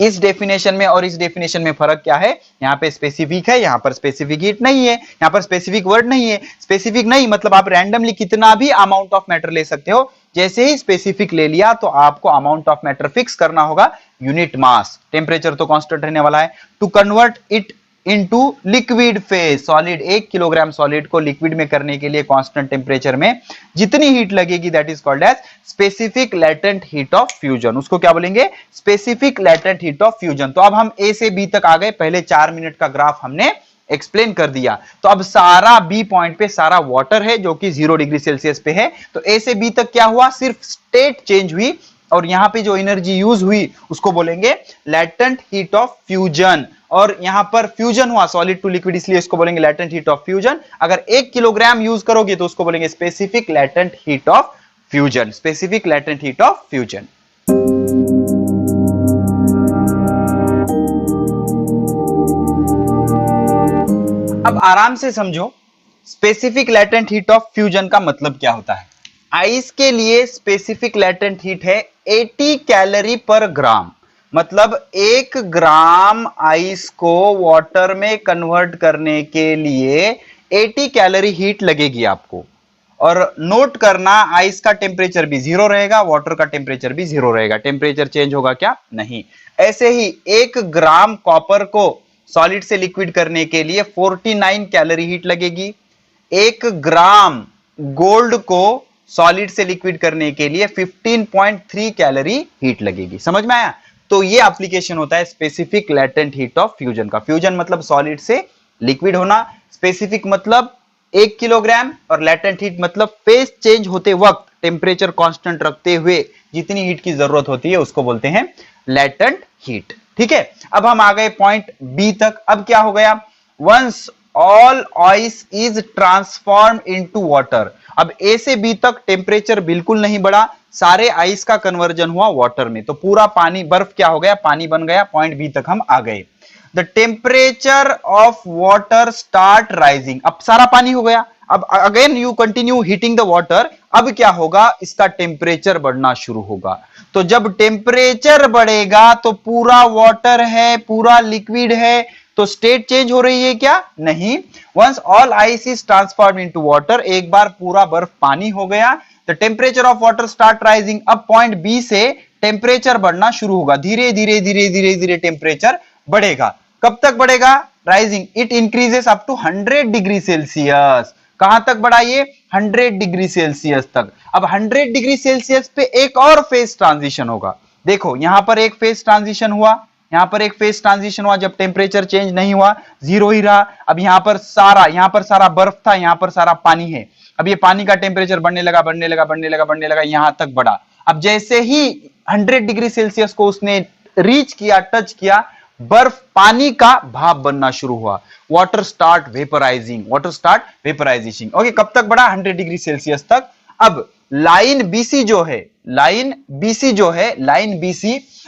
इस definition में और इस डेफिनेशन में फर्क क्या है, यहां पे स्पेसिफिक है, यहां पर स्पेसिफिक हीट नहीं है, यहां पर स्पेसिफिक वर्ड नहीं है। स्पेसिफिक नहीं मतलब आप रैंडमली कितना भी अमाउंट ऑफ मैटर ले सकते हो, जैसे ही स्पेसिफिक ले लिया तो आपको अमाउंट ऑफ मैटर फिक्स करना होगा यूनिट मास। टेम्परेचर तो कांस्टेंट रहने वाला है। To convert it into liquid phase, solid 1 kilogram solid को लिक्विड में करने के लिए कांस्टेंट टेम्परेचर में जितनी हीट लगेगी that is called as specific latent heat of fusion. उसको क्या बोलेंगे, specific latent heat of fusion. तो अब हम ए से बी तक आ गए, पहले 4 मिनट का ग्राफ हमने एक्सप्लेन कर दिया। तो अब सारा बी पॉइंट पे सारा वाटर है जो कि 0 डिग्री सेल्सियस पे है। तो ए से बी तक क्या हुआ, सिर्फ स्टेट चेंज हुई और यहां पे जो एनर्जी यूज हुई उसको बोलेंगे लैटेंट हीट ऑफ फ्यूजन। और यहां पर फ्यूजन हुआ सॉलिड टू लिक्विड, इसलिए इसको बोलेंगे लैटेंट हीट ऑफ फ्यूजन। अगर 1 किलोग्राम यूज करोगे तो उसको बोलेंगे specific latent heat of fusion, specific latent heat of fusion. अब आराम से समझो specific latent heat of fusion का मतलब क्या होता है। आइस के लिए स्पेसिफिक लैटेंट हीट है 80 कैलोरी पर ग्राम, मतलब 1 ग्राम आइस को वाटर में कन्वर्ट करने के लिए 80 कैलोरी हीट लगेगी आपको। और नोट करना आइस का टेम्परेचर भी 0 रहेगा, वाटर का टेम्परेचर भी 0 रहेगा, टेम्परेचर चेंज होगा क्या, नहीं। ऐसे ही 1 ग्राम कॉपर को सॉलिड से लिक्विड करने के लिए 49 कैलोरी हीट लगेगी। 1 ग्राम गोल्ड को सॉलिड से लिक्विड करने के लिए 15.3 कैलोरी हीट लगेगी। समझ में आया। तो ये एप्लीकेशन होता है specific latent heat of fusion का। फ्यूजन मतलब सॉलिड से लिक्विड होना, स्पेसिफिक मतलब 1 किलोग्राम और लैटेंट हीट मतलब फेज चेंज होते वक्त टेम्परेचर कांस्टेंट रखते हुए जितनी हीट की जरूरत होती है उसको बोलते हैं लैटेंट हीट। ठीक है, अब हम आ गए पॉइंट बी तक। अब क्या हो गया, once all ice is transform into water. अब ए से बी तक टेम्परेचर बिल्कुल नहीं बढ़ा, सारे आइस का कन्वर्जन हुआ वाटर में, तो पूरा पानी बर्फ क्या हो गया, पानी बन गया। पॉइंट बी तक हम आ गए। The temperature of water start rising, अब सारा पानी हो गया, अब again you continue heating the water, अब क्या होगा, इसका टेम्परेचर बढ़ना शुरू होगा। तो जब टेम्परेचर बढ़ेगा तो पूरा वाटर है, पूरा लिक्विड है, तो स्टेट चेंज हो रही है क्या, नहीं। Once all ice is transform into water, एक बार पूरा बर्फ पानी हो गया, the temperature of water start rising. अब पॉइंट बी से टेम्परेचर बढ़ना शुरू होगा, धीरे धीरे धीरे धीरे धीरे टेम्परेचर बढ़ेगा। कब तक बढ़ेगा, rising, it increases up to 100 degree Celsius. कहां तक बढ़ा ये, 100 डिग्री सेल्सियस तक। अब 100 डिग्री सेल्सियस पे एक और फेज ट्रांजिशन होगा। देखो यहां पर एक फेज ट्रांजिशन हुआ, यहां पर एक फेज ट्रांजिशन हुआ, जब टेम्परेचर चेंज नहीं हुआ, जीरो ही रहा। अब यहां पर सारा बर्फ था, यहां पर सारा पानी है। अब ये पानी का टेम्परेचर बढ़ने लगा, बढ़ने लगा, बढ़ने लगा, बढ़ने लगा, यहां तक बढ़ा। अब जैसे ही 100 डिग्री सेल्सियस को उसने रीच किया, टच किया, बर्फ पानी का भाप बनना शुरू हुआ। Water start vaporising, water start vaporisation. Okay, कब तक बढ़ा, 100 डिग्री सेल्सियस तक। अब लाइन बीसी जो है,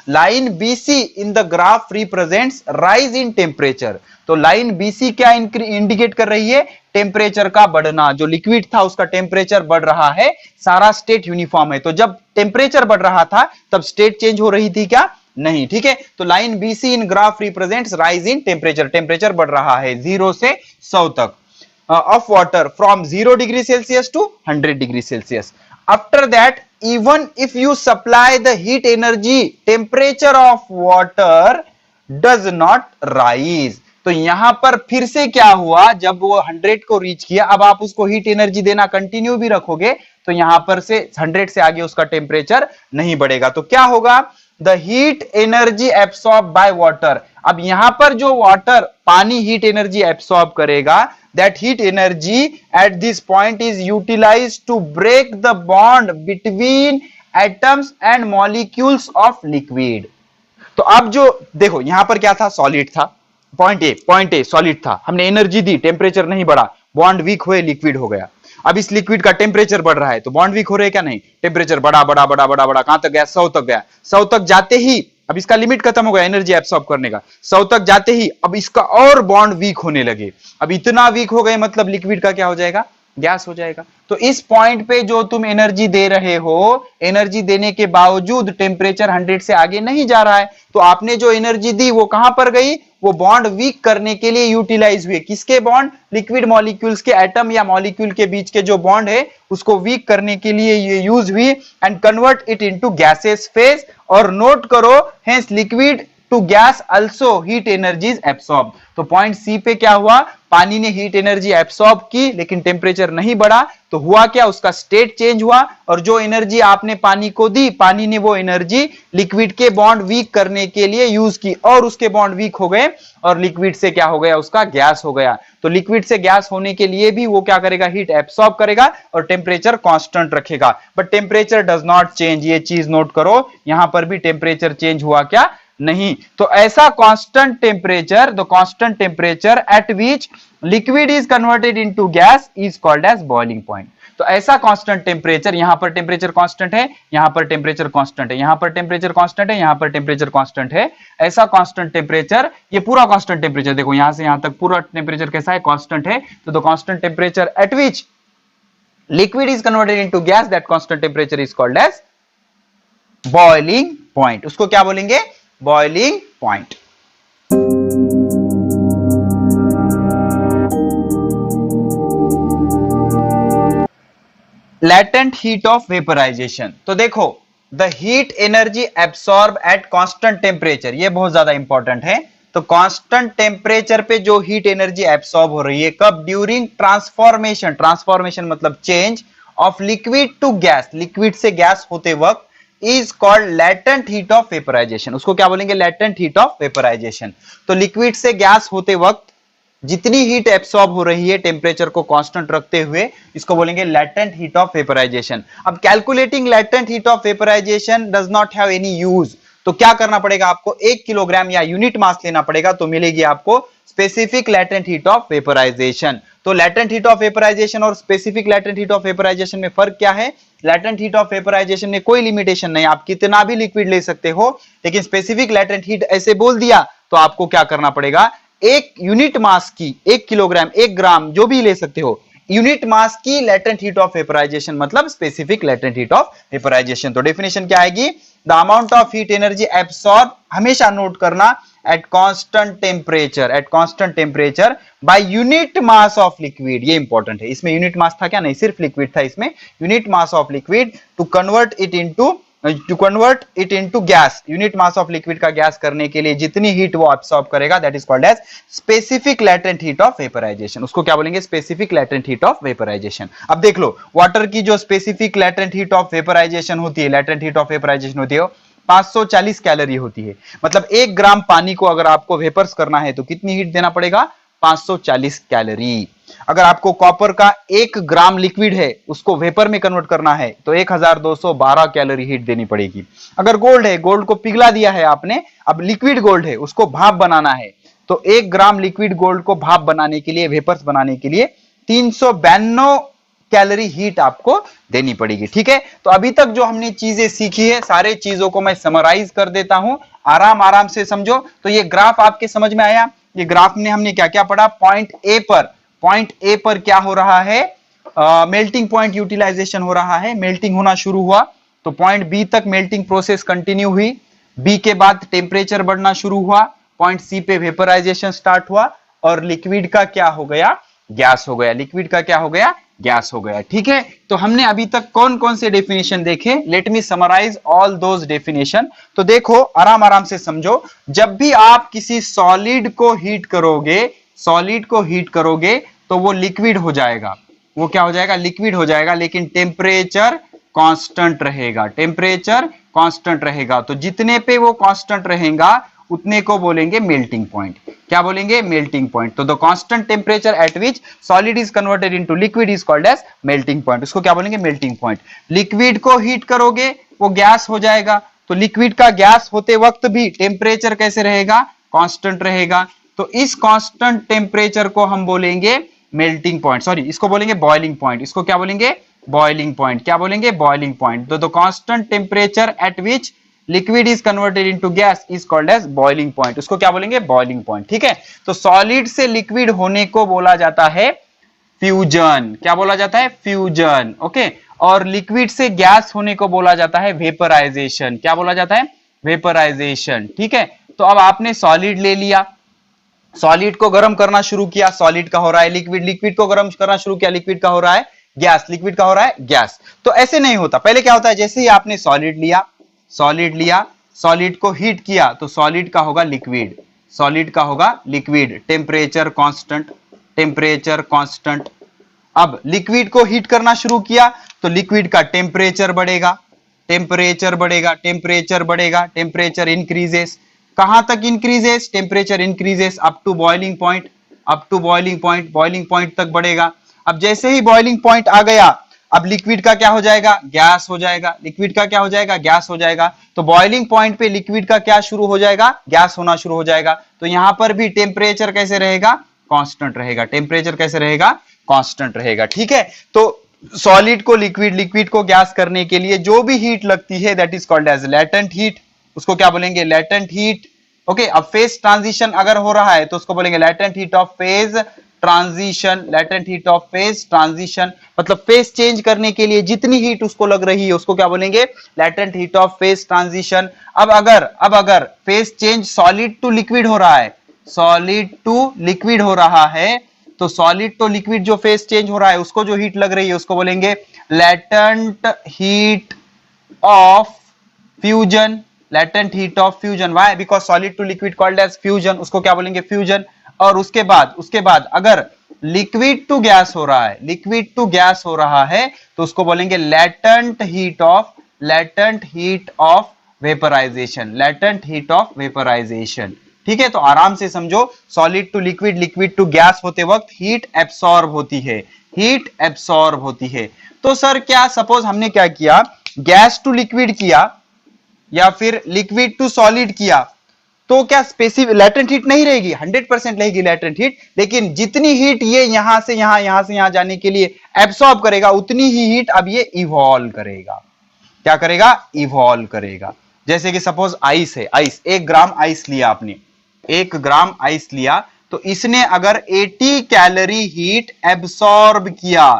line BC in the graph represents rise in temperature. तो लाइन बीसी क्या इंडिकेट कर रही है, टेम्परेचर का बढ़ना। जो लिक्विड था उसका टेम्परेचर बढ़ रहा है, सारा स्टेट यूनिफॉर्म है। तो जब टेम्परेचर बढ़ रहा था तब स्टेट चेंज हो रही थी क्या, नहीं, ठीक है। तो line BC in graph represents rise in temperature, temperature बढ़ रहा है 0 से 100 तक of water from 0 degree Celsius to 100 degree Celsius. After that even if you supply the heat energy, temperature of water does not rise। तो यहां पर फिर से क्या हुआ, जब वो 100 को रीच किया, अब आप उसको हीट एनर्जी देना कंटिन्यू भी रखोगे तो यहां पर से 100 से आगे उसका टेम्परेचर नहीं बढ़ेगा। तो क्या होगा, the heat energy absorb by water. अब यहां पर जो वाटर, पानी हीट एनर्जी एब्सॉर्ब करेगा, that heat energy at this point is utilized to break the bond between atoms and molecules of liquid। तो अब जो देखो यहां पर क्या था, सॉलिड था, पॉइंट ए सॉलिड था, हमने एनर्जी दी, टेम्परेचर नहीं बढ़ा, बॉन्ड वीक हुए, लिक्विड हो गया। अब इस लिक्विड का टेम्परेचर बढ़ रहा है तो बॉन्ड वीक हो रहे क्या, नहीं, टेम्परेचर बढ़ा बढ़ा बढ़ा बढ़ा बढ़ा, कहां तक गया, 100 तक गया। 100 तक जाते ही अब इसका लिमिट खत्म हो गया एनर्जी एब्सॉर्ब करने का। 100 तक जाते ही अब इसका और बॉन्ड वीक होने लगे। अब इतना वीक हो गए मतलब लिक्विड का क्या हो जाएगा, गैस हो जाएगा। तो इस पॉइंट पे जो तुम एनर्जी दे रहे हो, एनर्जी देने के बावजूद टेम्परेचर 100 से आगे नहीं जा रहा है, तो आपने जो एनर्जी दी वो कहां पर गई, वो बॉन्ड वीक करने के लिए यूटिलाइज हुए। किसके बॉन्ड, लिक्विड मॉलिक्यूल्स के, एटम या मॉलिक्यूल के बीच के जो बॉन्ड है उसको वीक करने के लिए ये यूज हुई and convert it into gases phase. और नोट करो, hence liquid to gas also heat energies absorb. तो पॉइंट सी पे क्या हुआ, पानी ने हीट एनर्जी एब्सॉर्ब की लेकिन टेम्परेचर नहीं बढ़ा, तो हुआ क्या, उसका स्टेट चेंज हुआ। और जो एनर्जी आपने पानी को दी, पानी ने वो एनर्जी लिक्विड के बॉन्ड वीक करने के लिए यूज की और उसके बॉन्ड वीक हो गए और लिक्विड से क्या हो गया, उसका गैस हो गया। तो लिक्विड से गैस होने के लिए भी वो क्या करेगा, हीट एब्सॉर्ब करेगा और टेम्परेचर कांस्टेंट रखेगा। But temperature does not change, ये चीज नोट करो, यहां पर भी टेम्परेचर चेंज हुआ क्या, नहीं। तो ऐसा constant temperature, the constant temperature at which liquid is converted into gas is called as boiling point. तो ऐसा कांस्टेंट टेम्परेचर, यहां पर टेम्परेचर कांस्टेंट है, यहां पर टेम्परेचर कांस्टेंट है, यहां पर टेम्परेचर कांस्टेंट है, यहां पर टेम्परेचर कांस्टेंट है, ऐसा कांस्टेंट टेम्परेचर, ये पूरा कांस्टेंट टेम्परेचर देखो यहां से यहां तक पूरा टेम्परेचर कैसा है, कांस्टेंट है। तो the constant temperature at which liquid is converted into gas, that constant temperature is called as boiling point. उसको क्या बोलेंगे, boiling point. Latent heat of vaporisation. तो देखो, the heat energy absorb at constant temperature, ये बहुत ज्यादा important है। तो कांस्टेंट टेम्परेचर पे जो हीट एनर्जी एब्सॉर्ब हो रही है, कब, ड्यूरिंग ट्रांसफॉर्मेशन, ट्रांसफॉर्मेशन मतलब change of liquid to gas, liquid से गैस होते वक्त, is called latent heat of vaporisation. उसको क्या बोलेंगे, लेटेंट हीट ऑफ वेपराइजेशन। तो लिक्विड से गैस होते वक्त जितनी हीट एब्सॉर्ब हो रही है टेम्परेचर को कांस्टेंट रखते हुए, इसको बोलेंगे लेटेंट हीट ऑफ वेपराइजेशन। अब calculating latent heat of vaporisation does not have any use. तो क्या करना पड़ेगा आपको, 1 किलोग्राम या यूनिट मास लेना पड़ेगा, तो मिलेगी आपको specific latent heat of vaporisation. तो लैटेंट हीट ऑफ वेपराइजेशन और specific latent heat of vaporisation में फर्क क्या है? लैटेंट हीट ऑफ वेपराइजेशन में कोई लिमिटेशन नहीं, आप कितना भी लिक्विड ले सकते हो, लेकिन स्पेसिफिक लैटेंट हीट ऐसे बोल दिया तो आपको क्या करना पड़ेगा, 1 यूनिट मास की, 1 किलोग्राम 1 ग्राम जो भी ले सकते हो, यूनिट मास की लैटेंट हीट ऑफ वेपराइजेशन मतलब specific latent heat of vaporisation. तो डेफिनेशन क्या आएगी, the amount of heat energy absorb, हमेशा नोट करना, at constant temperature by unit mass of liquid. ये इंपॉर्टेंट है, इसमें यूनिट मास था क्या? नहीं, सिर्फ लिक्विड था, इसमें unit mass of liquid to convert it into gas. Unit mass of liquid का गैस करने के लिए जितनी हीट वो एब्सॉर्ब करेगा, that is called as specific latent heat of vaporisation. उसको क्या बोलेंगे? Specific latent heat of vaporisation. अब देख लो, वाटर की जो specific latent heat of vaporisation होती है, लैटेंट हीट ऑफ वेपराइजेशन होती है 540 कैलोरी होती है। मतलब 1 ग्राम पानी को अगर आपको वेपर्स करना है तो कितनी हीट देना पड़ेगा? 540 कैलोरी। अगर आपको कॉपर का 1 ग्राम लिक्विड है उसको वेपर में कन्वर्ट करना है तो 1212 कैलोरी हीट देनी पड़ेगी। अगर गोल्ड है, गोल्ड को पिघला दिया है आपने, अब लिक्विड गोल्ड है, उसको भाप बनाना है, तो 1 ग्राम लिक्विड गोल्ड को भाप बनाने के लिए, वेपर्स बनाने के लिए 392 कैलोरी हीट आपको देनी पड़ेगी। ठीक है, तो अभी तक जो हमने चीजें सीखी है, सारे चीजों को मैं समराइज कर देता हूं, आराम आराम से समझो। तो ये ग्राफ आपके समझ में आया? ये ग्राफ में हमने क्या क्या पढ़ा? पॉइंट ए पर क्या हो रहा है? मेल्टिंग पॉइंट यूटिलाइजेशन हो रहा है, मेल्टिंग होना शुरू हुआ, तो पॉइंट बी तक मेल्टिंग प्रोसेस कंटिन्यू हुई, बी के बाद टेम्परेचर बढ़ना शुरू हुआ, पॉइंट सी पे वेपराइजेशन स्टार्ट हुआ, और लिक्विड का क्या हो गया? गैस हो गया। लिक्विड का क्या हो गया? गैस हो गया। ठीक है, तो हमने अभी तक कौन कौन से डेफिनेशन देखे? Let me summarise all those definition. तो देखो, आराम आराम से समझो, जब भी आप किसी सॉलिड को हीट करोगे तो वो लिक्विड हो जाएगा। वो क्या हो जाएगा? लिक्विड हो जाएगा, लेकिन टेम्परेचर कांस्टेंट रहेगा। तो जितने पे वो कांस्टेंट रहेगा उतने को बोलेंगे मेल्टिंग पॉइंट। क्या बोलेंगे? Melting point. तो the constant temperature at which solid is converted into liquid is called as melting point. उसको क्या बोलेंगे? Melting point. लिक्विड को हीट करोगे वो गैस हो जाएगा, तो लिक्विड का गैस होते वक्त भी टेम्परेचर कैसे रहेगा? कांस्टेंट रहेगा। तो इस कांस्टेंट टेम्परेचर को हम बोलेंगे मेल्टिंग पॉइंट, सॉरी इसको बोलेंगे बॉइलिंग पॉइंट। इसको क्या बोलेंगे? Boiling point. क्या बोलेंगे? Boiling point. तो the constant temperature at which liquid is converted into gas is called as boiling point. उसको क्या बोलेंगे? Boiling point. ठीक है, तो सॉलिड से लिक्विड होने को बोला जाता है फ्यूजन। क्या बोला जाता है? फ्यूजन। ओके, और लिक्विड से गैस होने को बोला जाता है वेपराइजेशन। क्या बोला जाता है? वेपराइजेशन। ठीक है, तो अब आपने सॉलिड ले लिया, सॉलिड को गर्म करना शुरू किया, सॉलिड का हो रहा है लिक्विड, लिक्विड को गर्म करना शुरू किया, लिक्विड का हो रहा है गैस, लिक्विड का हो रहा है गैस। तो ऐसे नहीं होता। पहले क्या होता है? जैसे ही आपने सॉलिड लिया, सॉलिड को हीट किया तो सॉलिड का होगा लिक्विड, टेम्परेचर कांस्टेंट। अब लिक्विड को हीट करना शुरू किया तो लिक्विड का टेम्परेचर बढ़ेगा, टेम्परेचर इंक्रीजेस। कहां तक increases? Temperature increases up to boiling point, boiling point तक बढ़ेगा। अब जैसे ही बॉइलिंग पॉइंट आ गया, अब लिक्विड का क्या हो जाएगा? गैस हो जाएगा। तो बॉइलिंग पॉइंट पे लिक्विड का क्या शुरू हो जाएगा? गैस होना शुरू हो जाएगा। तो यहां पर भी टेम्परेचर कैसे रहेगा? कांस्टेंट रहेगा। ठीक है, तो सॉलिड को लिक्विड को गैस करने के लिए जो भी हीट लगती है that is called as latent heat. उसको क्या बोलेंगे? Latent heat. ओके, अब फेज ट्रांजिशन अगर हो रहा है तो उसको बोलेंगे latent heat of phase transition. मतलब फेज चेंज करने के लिए जितनी हीट उसको लग रही है उसको क्या बोलेंगे? Latent heat of phase transition. अब अगर phase change solid to liquid हो रहा है, तो सॉलिड टू लिक्विड जो फेज चेंज हो रहा है उसको जो हीट लग रही है उसको बोलेंगे latent heat of fusion. Why? Because solid to liquid called as fusion. उसको क्या बोलेंगे? फ्यूजन। और उसके बाद अगर लिक्विड टू गैस हो रहा है तो उसको बोलेंगे लैटेंट हीट ऑफ वेपराइजेशन। ठीक है, तो आराम से समझो, solid to liquid to gas होते वक्त हीट एब्सॉर्ब होती है। तो सर क्या, सपोज हमने क्या किया, गैस टू लिक्विड किया, या फिर लिक्विड टू सॉलिड किया तो क्या स्पेसिफिक लैटेंट हीट नहीं रहेगी, 100% रहेगी लैटेंट हीट, लेकिन जितनी हीट ये यहां से यहां जाने के लिए एब्सॉर्ब करेगा उतनी ही हीट अब ये इवॉल्व करेगा। क्या करेगा? इवॉल्व करेगा। जैसे कि सपोज आइस है, आइस 1 ग्राम आइस लिया आपने, 1 ग्राम आइस लिया तो इसने अगर 80 कैलोरी हीट एब्सॉर्ब किया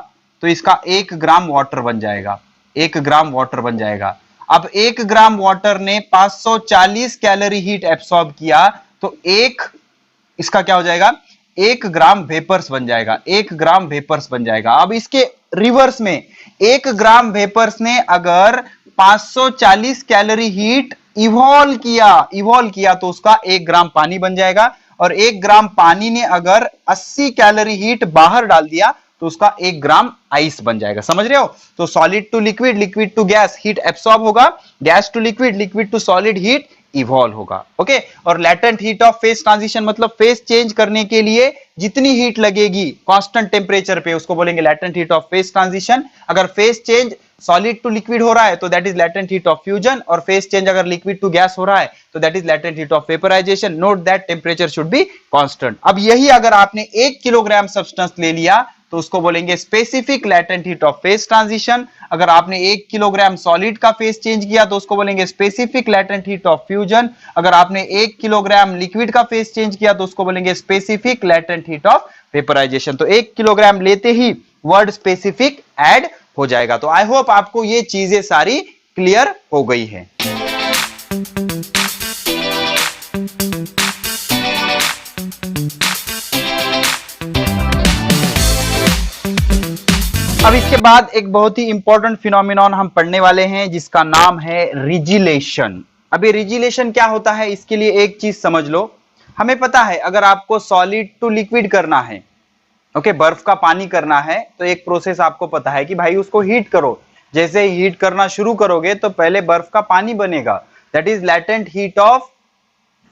तो इसका 1 ग्राम वाटर बन जाएगा, 1 ग्राम वाटर बन जाएगा। अब 1 ग्राम वाटर ने 540 कैलोरी हीट एब्सॉर्ब किया तो इसका क्या हो जाएगा? 1 ग्राम वेपर्स बन जाएगा, 1 ग्राम वेपर्स बन जाएगा। अब इसके रिवर्स में 1 ग्राम वेपर्स ने अगर 540 कैलोरी हीट इवॉल्व किया तो उसका 1 ग्राम पानी बन जाएगा, और 1 ग्राम पानी ने अगर 80 कैलोरी हीट बाहर डाल दिया तो उसका 1 ग्राम आइस बन जाएगा। समझ रहे हो? तो solid to liquid, liquid to gas heat absorb होगा, gas to liquid, liquid to solid heat evolve होगा। ओके, और latent heat of phase transition मतलब फेज चेंज करने के लिए जितनी हीट लगेगी कांस्टेंट टेम्परेचर पे उसको बोलेंगे latent heat of phase transition. अगर phase change solid to liquid हो रहा है तो that is latent heat of fusion, और फेज चेंज अगर लिक्विड टू गैस हो रहा है तो that is latent heat of vaporisation. Note that temperature should be constant. अब यही अगर आपने 1 किलोग्राम सब्सटेंस ले लिया तो उसको बोलेंगे specific latent heat of phase transition. अगर आपने 1 किलोग्राम सॉलिड का फेज चेंज किया तो उसको बोलेंगे specific latent heat of fusion. अगर आपने 1 किलोग्राम लिक्विड का फेज चेंज किया तो उसको बोलेंगे specific latent heat of vaporisation. तो 1 किलोग्राम लेते ही वर्ड स्पेसिफिक ऐड हो जाएगा। तो आई होप आपको ये चीजें सारी क्लियर हो गई है। अब इसके बाद एक बहुत ही इंपॉर्टेंट फिनोमिनॉन हम पढ़ने वाले हैं जिसका नाम है रिजिलेशन। अब ये रिजिलेशन क्या होता है इसके लिए एक चीज समझ लो। हमें पता है अगर आपको सॉलिड टू लिक्विड करना है, ओके, बर्फ का पानी करना है तो एक प्रोसेस आपको पता है कि भाई उसको हीट करो। जैसे ही हीट करना शुरू करोगे तो पहले बर्फ का पानी बनेगा, that is latent heat of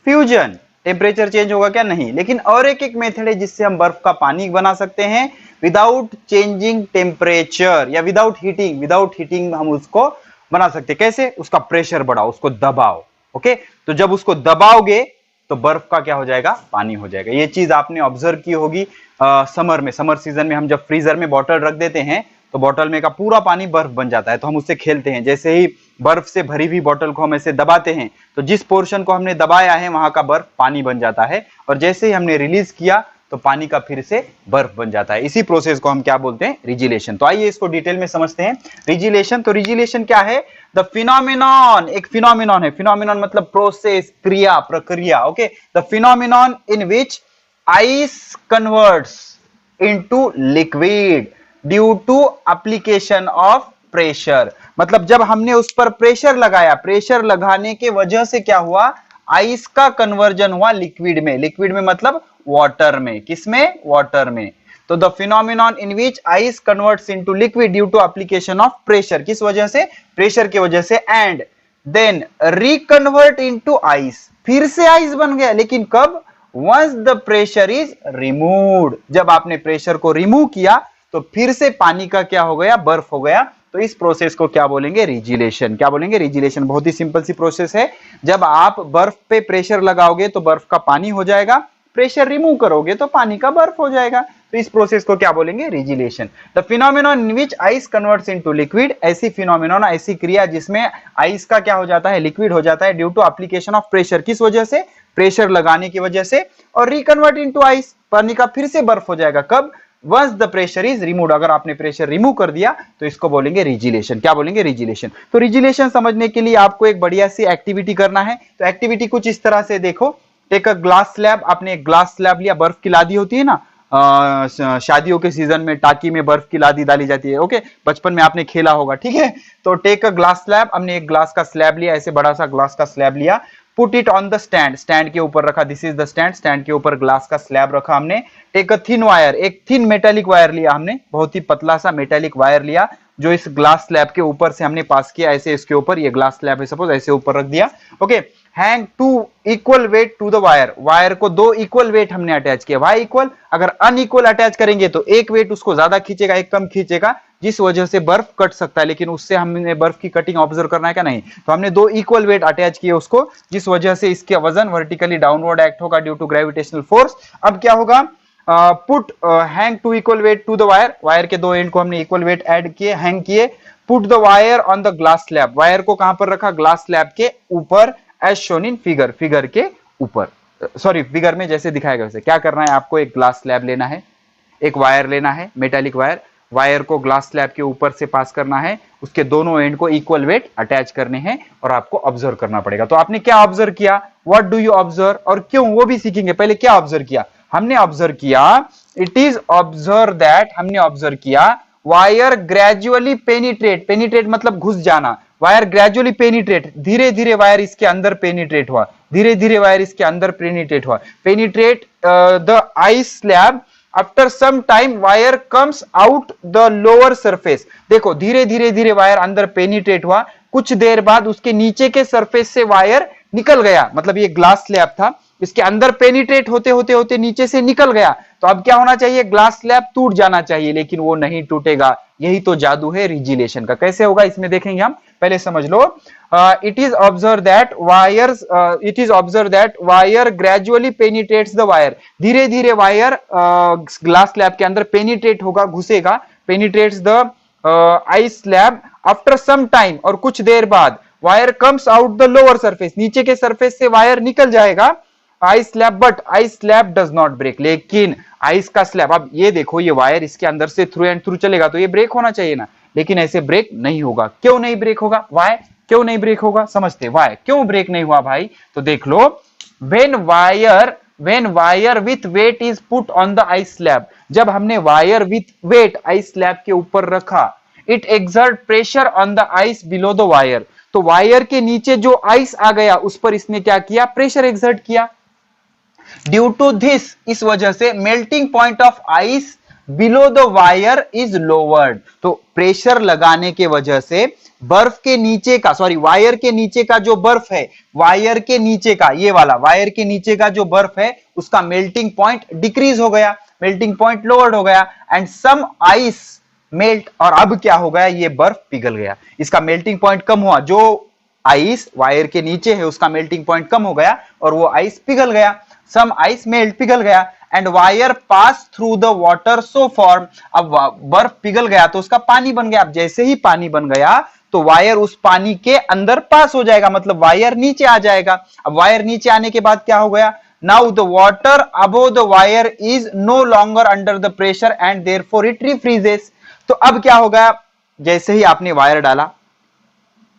fusion. Temperature change होगा क्या? नहीं। लेकिन और एक मेथड है जिससे हम बर्फ का पानी बना सकते हैं विदाउट चेंजिंग टेम्परेचर या विदाउट हीटिंग हम उसको बना सकते हैं। कैसे? उसका प्रेशर बढ़ाओ, उसको दबाओ। ओके, तो जब उसको दबाओगे तो बर्फ का क्या हो जाएगा? पानी हो जाएगा। ये चीज आपने ऑब्जर्व की होगी समर सीजन में हम जब फ्रीजर में बॉटल रख देते हैं तो बॉटल में का पूरा पानी बर्फ बन जाता है, तो हम उससे खेलते हैं। जैसे ही बर्फ से भरी हुई बॉटल को हम ऐसे दबाते हैं तो जिस पोर्शन को हमने दबाया है वहां का बर्फ पानी बन जाता है, और जैसे ही हमने रिलीज किया तो पानी का फिर से बर्फ बन जाता है। इसी प्रोसेस को हम क्या बोलते हैं? रिजिलेशन। तो आइए इसको डिटेल में समझते हैं। रिजिलेशन, तो रिजिलेशन क्या है? द फिनोमिनॉन, एक फिनोमिनॉन है। फिनोमिनॉन मतलब प्रोसेस, क्रिया, प्रक्रिया। Okay, the phenomenon in which ice converts into liquid due to application of pressure. मतलब जब हमने उस पर प्रेशर लगाया, प्रेशर लगाने के वजह से क्या हुआ? आइस का कन्वर्जन हुआ लिक्विड में। लिक्विड में मतलब वाटर में। किसमें? वाटर में। तो the phenomenon in which ice converts into liquid due to application of pressure. किस वजह से? प्रेशर की वजह से। And then reconvert into ice, फिर से आइस बन गया। लेकिन कब? Once the pressure is removed, जब आपने प्रेशर को रिमूव किया तो फिर से पानी का क्या हो गया? बर्फ हो गया। तो इस प्रोसेस को क्या बोलेंगे? रिजिलेशन। क्या बोलेंगे? रिजिलेशन। बहुत ही सिंपल सी प्रोसेस है। जब आप बर्फ पे प्रेशर लगाओगे तो बर्फ का पानी हो जाएगा, प्रेशर रिमूव करोगे तो पानी का बर्फ हो जाएगा। तो इस प्रोसेस को क्या बोलेंगे? Regelation. The phenomenon in which ice converts into liquid, ऐसी फिनोमिनॉन, ऐसी क्रिया जिसमें आइस का क्या हो जाता है? लिक्विड हो जाता है due to application of pressure. किस वजह से? प्रेशर लगाने की वजह से। और रिकन्वर्ट इनटू आइस, पानी का फिर से बर्फ हो जाएगा। कब? Once the pressure is removed, अगर आपने प्रेशर रिमूव कर दिया तो इसको बोलेंगे रिजिलेशन। क्या बोलेंगे? रिजिलेशन। तो रिजिलेशन समझने के लिए आपको एक बढ़िया सी एक्टिविटी करना है। तो एक्टिविटी कुछ इस तरह से देखो। टेक अ ग्लास स्लैब, आपने एक ग्लास स्लैब लिया, बर्फ की लादी होती है ना, शादियों के सीजन में टाकी में बर्फ की लादी डाली जाती है। ओके, बचपन में आपने खेला होगा, ठीक है। तो टेक अ ग्लास स्लैब, हमने एक ग्लास का स्लैब लिया, ऐसे बड़ा सा ग्लास का स्लैब लिया। Put it on the stand, stand के ऊपर रखा। This is the stand, stand के ऊपर ग्लास का स्लैब रखा हमने। टेक अ थिन वायर, एक थिन मेटेलिक वायर लिया हमने, बहुत ही पतला सा मेटेलिक वायर लिया। जो इस ग्लास स्लैब के ऊपर से हमने पास किया, ऐसे इसके ऊपर, ये ग्लास स्लैब है सपोज, ऐसे ऊपर रख दिया। Okay, hang two equal weight to the wire, wire को दो इक्वल वेट हमने अटैच किया। वाई इक्वल, अगर अनइक्वल अटैच करेंगे तो एक वेट उसको ज्यादा खींचेगा, एक कम खींचेगा, जिस वजह से बर्फ कट सकता है। लेकिन उससे हमने बर्फ की कटिंग ऑब्जर्व करना है क्या? नहीं। तो हमने दो इक्वल वेट अटैच किए उसको, जिस वजह से इसके वजन वर्टिकली डाउनवर्ड एक्ट होगा ड्यू टू ग्रेविटेशनल फोर्स। अब क्या होगा? Put hang two equal weight to the wire, wire के दो एंड को हमने इक्वल वेट ऐड किए, हैंग किए। Put the wire on the glass slab, wire को कहां पर रखा? ग्लास स्लैब के ऊपर, as shown in figure, figure के ऊपर, सॉरी फिगर में जैसे दिखाया गया वैसे। क्या करना है आपको? एक ग्लास स्लैब लेना है, एक वायर लेना है, मेटालिक वायर, वायर को ग्लास स्लैब के ऊपर से पास करना है, उसके दोनों एंड को इक्वल वेट अटैच करने हैं और आपको ऑब्जर्व करना पड़ेगा। तो आपने क्या ऑब्जर्व किया? व्हाट डू यू ऑब्जर्व, और क्यों, वो भी सीखेंगे। पहले क्या ऑब्जर्व किया? हमने ऑब्जर्व किया, इट इज ऑब्जर्व दैट, हमने ऑब्जर्व किया वायर ग्रेजुअली पेनिट्रेट, पेनिट्रेट मतलब घुस जाना, वायर ग्रेजुअली पेनिट्रेट, धीरे धीरे वायर इसके अंदर पेनिट्रेट हुआ, धीरे धीरे वायर इसके अंदर पेनिट्रेट हुआ, penetrate the ice slab. After some time wire comes out the lower surface, देखो धीरे धीरे धीरे वायर अंदर पेनिट्रेट हुआ, कुछ देर बाद उसके नीचे के सरफेस से वायर निकल गया, मतलब ये ग्लास स्लैब था, इसके अंदर पेनिट्रेट होते होते होते नीचे से निकल गया। तो अब क्या होना चाहिए? ग्लास स्लैब टूट जाना चाहिए, लेकिन वो नहीं टूटेगा। यही तो जादू है रिजिलेशन का। कैसे होगा इसमें देखेंगे हम, पहले समझ लो। It is observe that wires, it is observe that wire gradually penetrates the wire, धीरे धीरे वायर ग्लास स्लैब के अंदर पेनिट्रेट होगा, घुसेगा, penetrates the ice slab. After some time, और कुछ देर बाद, wire comes out the lower surface, नीचे के सरफेस से वायर निकल जाएगा, ice slab, but ice slab does not break, लेकिन आइस का स्लैब, अब ये देखो ये वायर इसके अंदर से थ्रू एंड थ्रू चलेगा तो ये ब्रेक होना चाहिए ना, लेकिन ऐसे ब्रेक नहीं होगा। क्यों नहीं ब्रेक होगा? वाई, क्यों नहीं ब्रेक होगा? समझते वाई क्यों ब्रेक नहीं हुआ भाई। तो देख लो, when wire with weight is put on the ice slab, जब हमने wire with weight ice slab के ऊपर रखा, it exert pressure on the ice below the wire, तो वायर के नीचे जो आइस आ गया उस पर इसने क्या किया? प्रेशर एक्सर्ट किया। ड्यू टू दिस, इस वजह से melting point of ice below the wire is lowered, तो प्रेशर लगाने के वजह से बर्फ के नीचे का, सॉरी वायर के नीचे का जो बर्फ है, वायर के नीचे का ये वाला, वायर के नीचे का जो बर्फ है उसका मेल्टिंग पॉइंट डिक्रीज हो गया, मेल्टिंग पॉइंट लोअर्ड हो गया, एंड सम आइस मेल्ट, और अब क्या हो गया? ये बर्फ पिघल गया, इसका मेल्टिंग पॉइंट कम हुआ, जो आइस वायर के नीचे है उसका मेल्टिंग पॉइंट कम हो गया और वो आइस पिघल गया, सम आइस मेल्ट, पिघल गया, and wire pass through the water so form, अब बर्फ पिघल गया तो उसका पानी बन गया। अब जैसे ही पानी बन गया तो वायर उस पानी के अंदर पास हो जाएगा, मतलब वायर नीचे आ जाएगा। अब वायर नीचे आने के बाद क्या हो गया? Now the water above the wire is no longer under the pressure and therefore it refreezes. तो अब क्या होगा? जैसे ही आपने वायर डाला,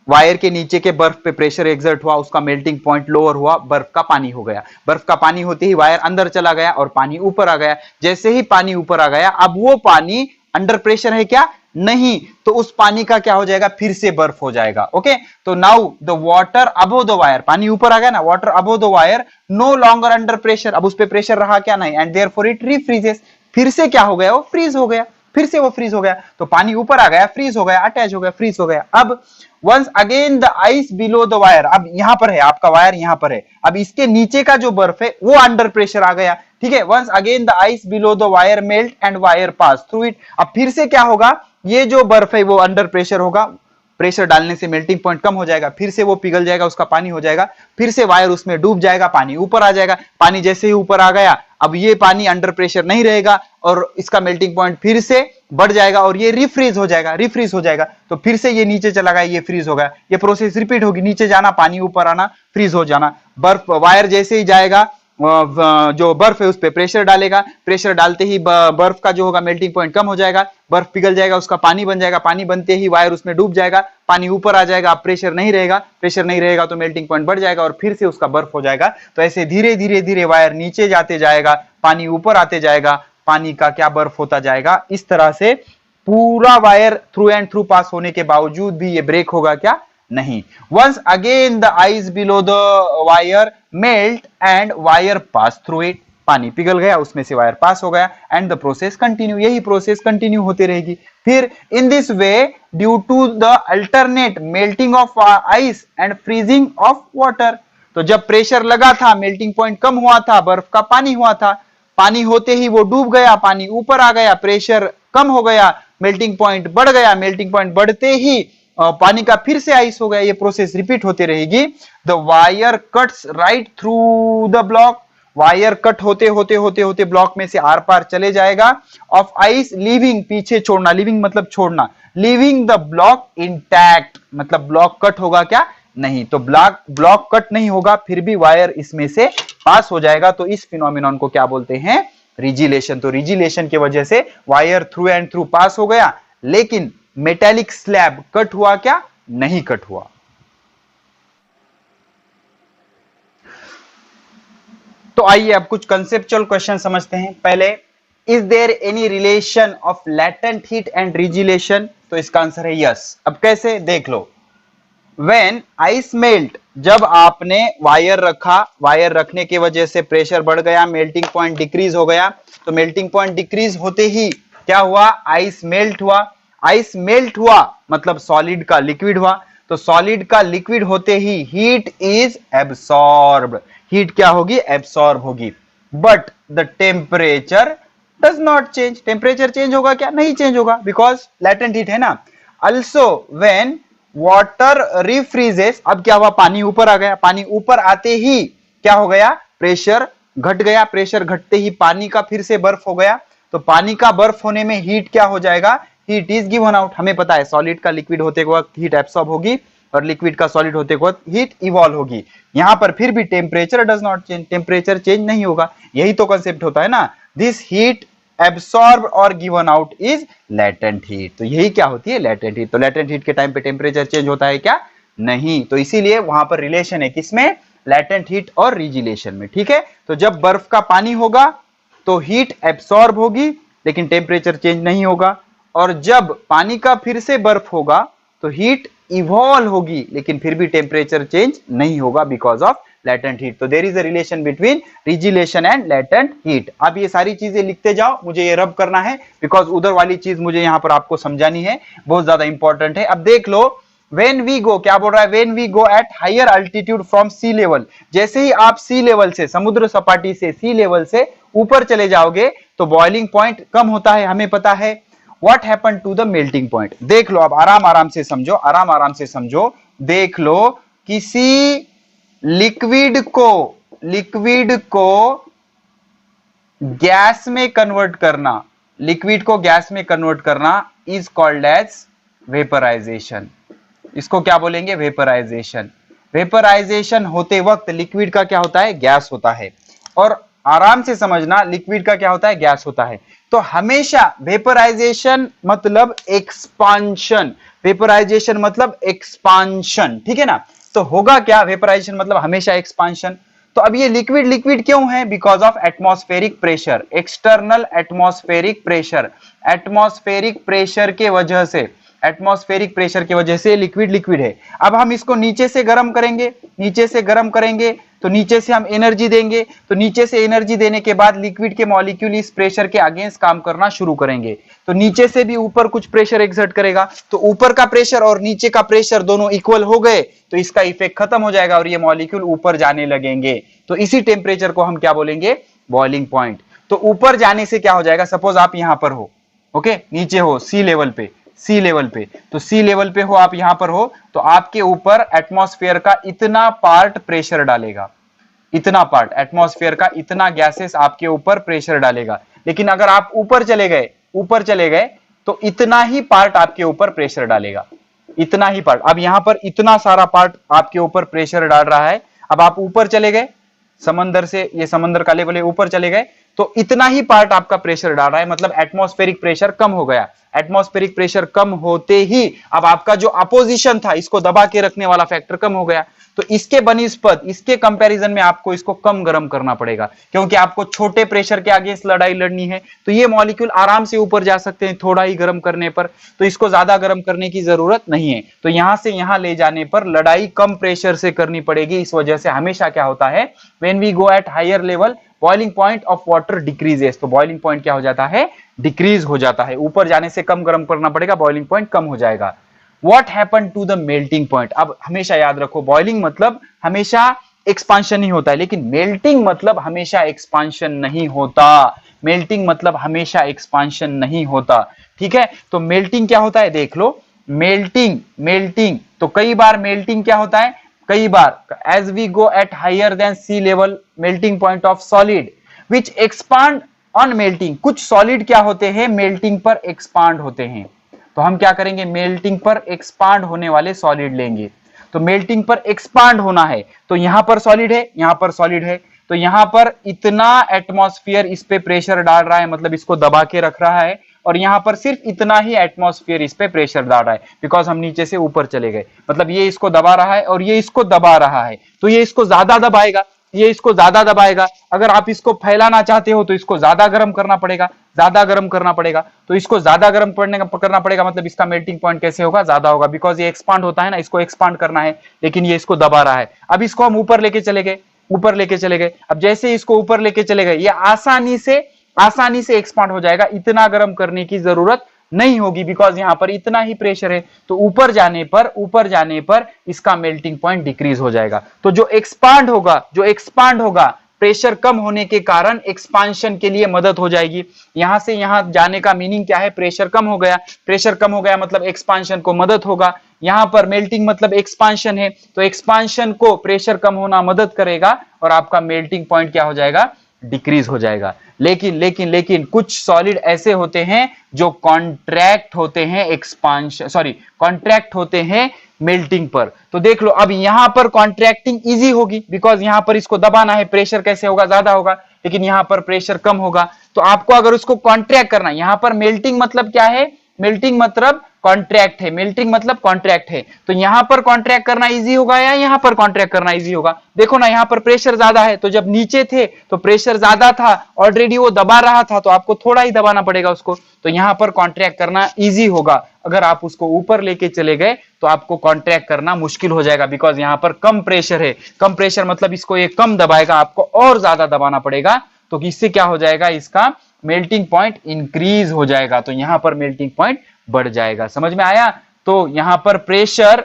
वायर के नीचे के बर्फ पे प्रेशर एक्सर्ट हुआ, उसका मेल्टिंग पॉइंट लोअर हुआ, बर्फ का पानी हो गया, बर्फ का पानी होते ही वायर अंदर चला गया और पानी ऊपर आ गया। जैसे ही पानी ऊपर आ गया, अब वो पानी अंडर प्रेशर है क्या? नहीं, तो उस पानी का क्या हो जाएगा? फिर से बर्फ हो जाएगा। ओके, तो now the water above the wire, पानी ऊपर आ गया ना, water above the wire no longer under pressure, अब उस पे प्रेशर रहा क्या? नहीं, एंड देयरफॉर इट रिफ्रीजेस, फिर से क्या हो गया? वो फ्रीज हो गया, फिर से वो फ्रीज हो गया। तो पानी ऊपर आ गया, फ्रीज हो गया, अटैच हो गया, फ्रीज हो गया। अब once again the ice below the wire, अब यहां पर है आपका वायर, यहां पर है, अब इसके नीचे का जो बर्फ है वो अंडर प्रेशर आ गया, ठीक है। Once again the ice below the wire melt and wire pass through it, अब फिर से क्या होगा? ये जो बर्फ है वो अंडर प्रेशर होगा, प्रेशर डालने से मेल्टिंग पॉइंट कम हो जाएगा, फिर से वो पिघल जाएगा, उसका पानी हो जाएगा, फिर से वायर उसमें डूब जाएगा, पानी ऊपर आ जाएगा। पानी जैसे ही ऊपर आ गया, अब ये पानी अंडर प्रेशर नहीं रहेगा और इसका मेल्टिंग पॉइंट फिर से बढ़ जाएगा और ये रिफ्रीज हो जाएगा, रिफ्रीज हो जाएगा, तो फिर से ये नीचे चला गया, ये फ्रीज हो गया। ये प्रोसेस रिपीट होगी, नीचे जाना, पानी ऊपर आना, फ्रीज हो जाना। बर्फ, वायर जैसे ही जाएगा, जो बर्फ है उस पे प्रेशर डालेगा, प्रेशर डालते ही बर्फ का जो होगा मेल्टिंग पॉइंट कम हो जाएगा, बर्फ पिघल जाएगा, उसका पानी बन जाएगा, पानी बनते ही वायर उसमें डूब जाएगा, पानी ऊपर आ जाएगा, अब प्रेशर नहीं रहेगा, प्रेशर नहीं रहेगा तो मेल्टिंग पॉइंट बढ़ जाएगा और फिर से उसका बर्फ हो जाएगा। तो ऐसे धीरे धीरे धीरे वायर नीचे जाते जाएगा, पानी ऊपर आते जाएगा, पानी का क्या बर्फ होता जाएगा। इस तरह से पूरा wire through and through pass होने के बावजूद भी ये ब्रेक होगा क्या? नहीं। Once again the ice below the wire melt and wire pass through it, पानी पिघल गया, उसमें से वायर पास हो गया, एंड द प्रोसेस कंटिन्यू, यही प्रोसेस कंटिन्यू होती रहेगी। फिर in this way due to the alternate melting of ice and freezing of water, तो जब प्रेशर लगा था मेल्टिंग पॉइंट कम हुआ था, बर्फ का पानी हुआ था, पानी होते ही वो डूब गया, पानी ऊपर आ गया, प्रेशर कम हो गया, मेल्टिंग पॉइंट बढ़ गया, मेल्टिंग पॉइंट बढ़ते ही पानी का फिर से आइस हो गया, ये प्रोसेस रिपीट होते रहेगी। The wire cuts right through the block, wire cut होते होते होते होते ब्लॉक में से आर पार चले जाएगा, ऑफ आइस लीविंग, पीछे छोड़ना, लीविंग मतलब छोड़ना, लीविंग द ब्लॉक इंटैक्ट, मतलब ब्लॉक कट होगा क्या, नहीं, तो ब्लॉक कट नहीं होगा, फिर भी वायर इसमें से पास हो जाएगा, तो इस फिनोमिनन को क्या बोलते हैं, रिजिलेशन। तो रिजिलेशन की वजह से वायर थ्रू एंड थ्रू पास हो गया, लेकिन मेटेलिक स्लैब कट हुआ क्या, नहीं कट हुआ। तो आइए अब कुछ कंसेप्चुअल क्वेश्चन समझते हैं। पहले, is there any relation of latent heat and regelation, तो इसका आंसर है यस। अब कैसे, देख लो। व्हेन आइस मेल्ट, जब आपने वायर रखा, वायर रखने की वजह से प्रेशर बढ़ गया, मेल्टिंग पॉइंट डिक्रीज हो गया, तो मेल्टिंग पॉइंट डिक्रीज होते ही क्या हुआ, आइस मेल्ट हुआ, आइस मेल्ट हुआ मतलब सॉलिड का लिक्विड हुआ, तो सॉलिड का लिक्विड होते ही हीट इज एब्सॉर्ब्ड, हीट क्या होगी, एब्सॉर्ब होगी, but the temperature does not change, temperature change होगा क्या, नहीं चेंज होगा, बिकॉज लैटेंट हीट है ना। अल्सो व्हेन वाटर रिफ्रीजेस, अब क्या हुआ, पानी ऊपर आ गया, पानी ऊपर आते ही क्या हो गया, प्रेशर घट गया, प्रेशर घटते ही पानी का फिर से बर्फ हो गया, तो पानी का बर्फ होने में हीट क्या हो जाएगा, हीट इज गिवन आउट। हमें पता है सॉलिड का लिक्विड होते वक्त हीट एब्सॉर्ब होगी और लिक्विड का सॉलिड होते वक्त हीट इवॉल्व होगी। यहां पर फिर भी temperature does not change, temperature change नहीं होगा, यही तो कंसेप्ट होता है ना, दिस हीट एब्सॉर्ब और given out is latent heat, तो यही क्या होती है, लेटेंट हीट। तो लेटेंट हीट के टाइम पे टेम्परेचर चेंज होता है क्या, नहीं, तो इसीलिए वहां पर रिलेशन है किसमें, लेटेंट हीट और रिजिलेशन में, ठीक है। तो जब बर्फ का पानी होगा तो हीट एब्सॉर्ब होगी लेकिन टेम्परेचर चेंज नहीं होगा, और जब पानी का फिर से बर्फ होगा तो हीट इवॉल्व होगी लेकिन फिर भी टेम्परेचर चेंज नहीं होगा बिकॉज ऑफ लेटेंट हीट। तो there is a relation between regelation and latent heat. अब ये सारी चीजें लिखते जाओ, मुझे ये रब करना है बिकॉज उधर वाली चीज मुझे यहां पर आपको समझानी है, बहुत ज्यादा इंपॉर्टेंट है। अब देख लो, when we go, क्या बोल रहा है, when we go at higher altitude from sea level, जैसे ही आप सी लेवल से, समुद्र सपाटी से, सी लेवल से ऊपर चले जाओगे तो बॉइलिंग पॉइंट कम होता है, हमें पता है। What happen to the melting point, देख लो, अब आराम आराम से समझो, आराम आराम से समझो। देख लो, किसी लिक्विड को गैस में कन्वर्ट करना, लिक्विड को गैस में कन्वर्ट करना इज कॉल्ड एज वेपराइजेशन। इसको क्या बोलेंगे, वेपराइजेशन। वेपराइजेशन होते वक्त लिक्विड का क्या होता है, गैस होता है, और आराम से समझना, लिक्विड का क्या होता है, गैस होता है। तो हमेशा वेपराइजेशन मतलब एक्सपांशन, वेपराइजेशन मतलब एक्सपांशन, ठीक है ना। तो होगा क्या, वेपराइजेशन मतलब हमेशा एक्सपांशन। तो अब ये लिक्विड लिक्विड क्यों है, because of atmospheric pressure, external atmospheric pressure, atmospheric pressure के वजह से, एटमॉस्फेरिक प्रेशर की वजह से लिक्विड लिक्विड है। अब हम इसको नीचे से गर्म करेंगे, नीचे से गर्म करेंगे तो नीचे से हम एनर्जी देंगे, तो नीचे से एनर्जी देने के बाद लिक्विड के मॉलिक्यूल इस प्रेशर के अगेंस्ट काम करना शुरू करेंगे, तो नीचे से भी ऊपर कुछ प्रेशर एक्सर्ट करेगा, तो ऊपर का प्रेशर और नीचे का प्रेशर दोनों इक्वल हो गए तो इसका इफेक्ट खत्म हो जाएगा और ये मॉलिक्यूल ऊपर जाने लगेंगे। तो इसी टेम्परेचर को हम क्या बोलेंगे, बॉइलिंग पॉइंट। तो ऊपर जाने से क्या हो जाएगा, सपोज आप यहां पर हो, ओके, नीचे हो सी लेवल पे, सी लेवल पे, तो सी लेवल पे हो आप, यहां पर हो, तो आपके ऊपर एटमॉस्फेयर का इतना पार्ट प्रेशर डालेगा, इतना पार्ट एटमॉस्फेयर का, इतना गैसेस आपके ऊपर प्रेशर डालेगा। लेकिन अगर आप ऊपर चले गए, ऊपर चले गए तो इतना ही पार्ट आपके ऊपर प्रेशर डालेगा, इतना ही पार्ट। अब यहां पर इतना सारा पार्ट आपके ऊपर प्रेशर डाल रहा है, अब आप ऊपर चले गए, समंदर से, ये समंदर का लेवल है, ऊपर चले गए तो इतना ही पार्ट आपका प्रेशर डाल रहा है, मतलब एटमॉस्फेरिक प्रेशर कम हो गया। एटमॉस्फेरिक प्रेशर कम होते ही अब आपका जो अपोजिशन था, इसको दबा के रखने वाला फैक्टर कम हो गया, तो इसके बनिस्पत, इसके कंपैरिजन में आपको इसको कम गर्म करना पड़ेगा, क्योंकि आपको छोटे प्रेशर के अगेंस्ट लड़ाई लड़नी है। तो ये मॉलिक्यूल आराम से ऊपर जा सकते हैं थोड़ा ही गर्म करने पर, तो इसको ज्यादा गर्म करने की जरूरत नहीं है। तो यहां से यहां ले जाने पर लड़ाई कम प्रेशर से करनी पड़ेगी। इस वजह से हमेशा क्या होता है, when we go at higher level, boiling point of water decreases, तो बॉइलिंग पॉइंट क्या हो जाता है, डिक्रीज हो जाता है, ऊपर जाने से कम गर्म करना पड़ेगा, बॉइलिंग पॉइंट कम हो जाएगा। What happen to the melting point, अब हमेशा याद रखो बॉइलिंग मतलब हमेशा एक्सपांशन ही होता है, लेकिन मेल्टिंग मतलब हमेशा एक्सपांशन नहीं होता, मेल्टिंग मतलब हमेशा एक्सपांशन नहीं होता, ठीक है। तो मेल्टिंग क्या होता है देख लो, मेल्टिंग तो कई बार मेल्टिंग क्या होता है, कई बार as we go at higher than sea level melting point of solid which expand on melting, कुछ सॉलिड क्या होते हैं मेल्टिंग पर एक्सपांड होते हैं, तो हम क्या करेंगे मेल्टिंग पर एक्सपांड होने वाले सॉलिड लेंगे। तो मेल्टिंग पर एक्सपांड होना है, तो यहां पर सॉलिड है, यहां पर सॉलिड है, तो यहां पर इतना एटमॉस्फेयर इस पे प्रेशर डाल रहा है, मतलब इसको दबा के रख रहा है, और यहां पर सिर्फ इतना ही एटमॉस्फेयर इस पे प्रेशर डाल रहा है, बिकॉज हम नीचे से ऊपर चले गए, मतलब ये इसको दबा रहा है और ये इसको दबा रहा है, तो ये इसको ज्यादा दबाएगा, ये इसको ज्यादा दबाएगा। अगर आप इसको फैलाना चाहते हो तो इसको ज्यादा गर्म करना पड़ेगा, ज्यादा गर्म करना पड़ेगा, तो इसको ज्यादा गर्म करना पड़ेगा, मतलब इसका मेल्टिंग पॉइंट कैसे होगा, ज्यादा होगा, बिकॉज ये एक्सपांड होता है ना, इसको एक्सपांड करना है, लेकिन ये इसको दबा रहा है। अब इसको हम ऊपर लेके चले गए, ऊपर लेके चले गए, अब जैसे इसको ऊपर लेके चले गए, ये आसानी से एक्सपांड हो जाएगा, इतना गर्म करने की जरूरत नहीं होगी, बिकॉज यहां पर इतना ही प्रेशर है, तो ऊपर जाने पर इसका मेल्टिंग पॉइंट डिक्रीज हो जाएगा। तो जो एक्सपांड होगा प्रेशर कम होने के कारण एक्सपांशन के लिए मदद हो जाएगी। यहां से यहां जाने का मीनिंग क्या है, प्रेशर कम हो गया मतलब एक्सपांशन को मदद होगा। यहां पर मेल्टिंग मतलब एक्सपांशन है, तो एक्सपांशन को प्रेशर कम होना मदद करेगा और आपका मेल्टिंग पॉइंट क्या हो जाएगा, डिक्रीज हो जाएगा। लेकिन कुछ सॉलिड ऐसे होते हैं जो कॉन्ट्रैक्ट होते हैं मेल्टिंग पर। तो देख लो अब यहां पर कॉन्ट्रैक्टिंग इजी होगी, बिकॉज यहां पर इसको दबाना है, प्रेशर कैसे होगा, ज्यादा होगा, लेकिन यहां पर प्रेशर कम होगा। तो आपको अगर उसको कॉन्ट्रैक्ट करना है, यहां पर मेल्टिंग मतलब क्या है, मेल्टिंग मतलब कॉन्ट्रैक्ट है, तो यहां पर कॉन्ट्रैक्ट करना इजी होगा या यहां पर कॉन्ट्रैक्ट करना इजी होगा। देखो ना, यहां पर प्रेशर ज्यादा है, तो जब नीचे थे तो प्रेशर ज्यादा था, ऑलरेडी वो दबा रहा था, तो आपको थोड़ा ही दबाना पड़ेगा उसको, तो यहां पर कॉन्ट्रैक्ट करना इजी होगा। अगर आप उसको ऊपर लेके चले गए तो आपको कॉन्ट्रैक्ट करना मुश्किल हो जाएगा, बिकॉज यहां पर कम प्रेशर है, कम प्रेशर मतलब इसको ये कम दबाएगा, आपको और ज्यादा दबाना पड़ेगा, तो इससे क्या हो जाएगा, इसका मेल्टिंग पॉइंट इंक्रीज हो जाएगा, तो यहां पर मेल्टिंग पॉइंट बढ़ जाएगा। समझ में आया? तो यहां पर प्रेशर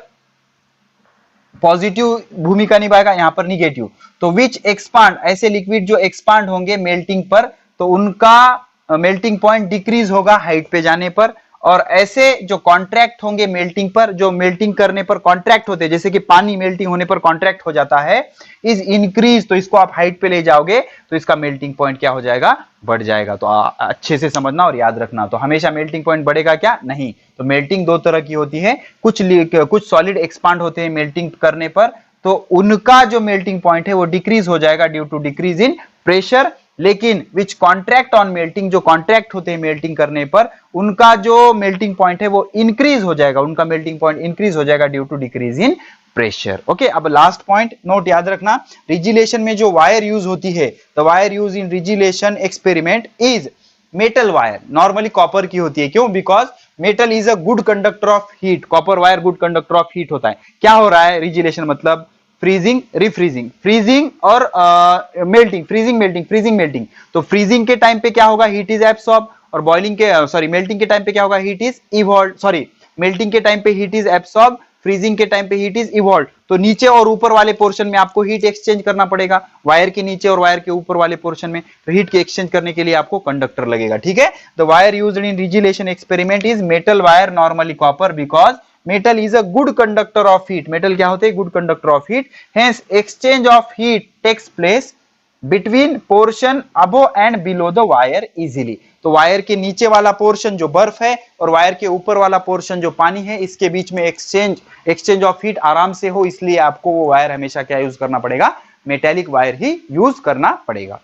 पॉजिटिव भूमिका निभाएगा, यहां पर निगेटिव। तो विच एक्सपांड, ऐसे लिक्विड जो एक्सपांड होंगे मेल्टिंग पर, तो उनका मेल्टिंग पॉइंट डिक्रीज होगा हाइट पे जाने पर, और ऐसे जो कॉन्ट्रैक्ट होंगे मेल्टिंग पर, जो मेल्टिंग करने पर कॉन्ट्रैक्ट होते हैं, जैसे कि पानी मेल्टिंग होने पर कॉन्ट्रैक्ट हो जाता है, इज इंक्रीज, तो इसको आप हाइट पे ले जाओगे तो इसका मेल्टिंग पॉइंट क्या हो जाएगा, बढ़ जाएगा। तो अच्छे से समझना और याद रखना। तो हमेशा मेल्टिंग पॉइंट बढ़ेगा क्या, नहीं। तो मेल्टिंग दो तरह की होती है, कुछ सॉलिड एक्सपांड होते हैं मेल्टिंग करने पर, तो उनका जो मेल्टिंग पॉइंट है वो डिक्रीज हो जाएगा due to decrease in pressure, लेकिन विच कॉन्ट्रैक्ट ऑन मेल्टिंग, जो कॉन्ट्रैक्ट होते हैं मेल्टिंग करने पर, उनका जो मेल्टिंग पॉइंट है वो इंक्रीज हो जाएगा, उनका मेल्टिंग पॉइंट इंक्रीज हो जाएगा due to decrease in pressure. Okay, अब लास्ट पॉइंट नोट याद रखना, रिजिलेशन में जो वायर यूज होती है, the wire use in रिजिलेशन experiment is metal wire, normally copper की होती है। क्यों? Because metal is a good conductor of heat, copper wire good conductor of heat होता है। क्या हो रहा है, रिजिलेशन मतलब फ्रीजिंग, रिफ्रीजिंग, फ्रीजिंग और मेल्टिंग, फ्रीजिंग मेल्टिंग। तो फ्रीजिंग के टाइम पे क्या होगा, हीट इज एब्सॉर्ब, और बॉइलिंग के मेल्टिंग के टाइम पे क्या होगा, हीट इज इवॉल्व, मेल्टिंग के टाइम पे हीट इज एब्सॉर्ब, फ्रीजिंग के टाइम पे हीट इज इवॉल्व। तो नीचे और ऊपर वाले पोर्शन में आपको हीट एक्सचेंज करना पड़ेगा, वायर के नीचे और वायर के ऊपर वाले पोर्शन में, तो हीट के एक्सचेंज करने के लिए आपको कंडक्टर लगेगा, ठीक है। The wire used in रिजिलेशन experiment is metal wire, normally copper, because metal is a good conductor of heat, metal क्या होते हैं, good conductor of heat, hence exchange of heat takes place between portion above and below the wire easily। तो wire के नीचे वाला portion जो बर्फ है और वायर के ऊपर वाला पोर्शन जो पानी है, इसके बीच में एक्सचेंज ऑफ हीट आराम से हो, इसलिए आपको वो वायर हमेशा क्या यूज करना पड़ेगा, मेटेलिक वायर ही यूज करना पड़ेगा।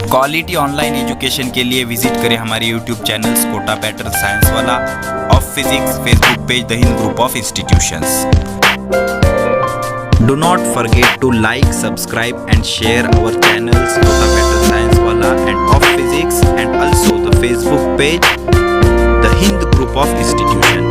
क्वालिटी ऑनलाइन एजुकेशन के लिए विजिट करें हमारे YouTube channels Kota better science वाला, of physics, Facebook page the Hind group of institutions. Do not forget to like, subscribe and share our channels Kota better science वाला। wala and of physics, and also the Facebook page The Hind Group of Institution.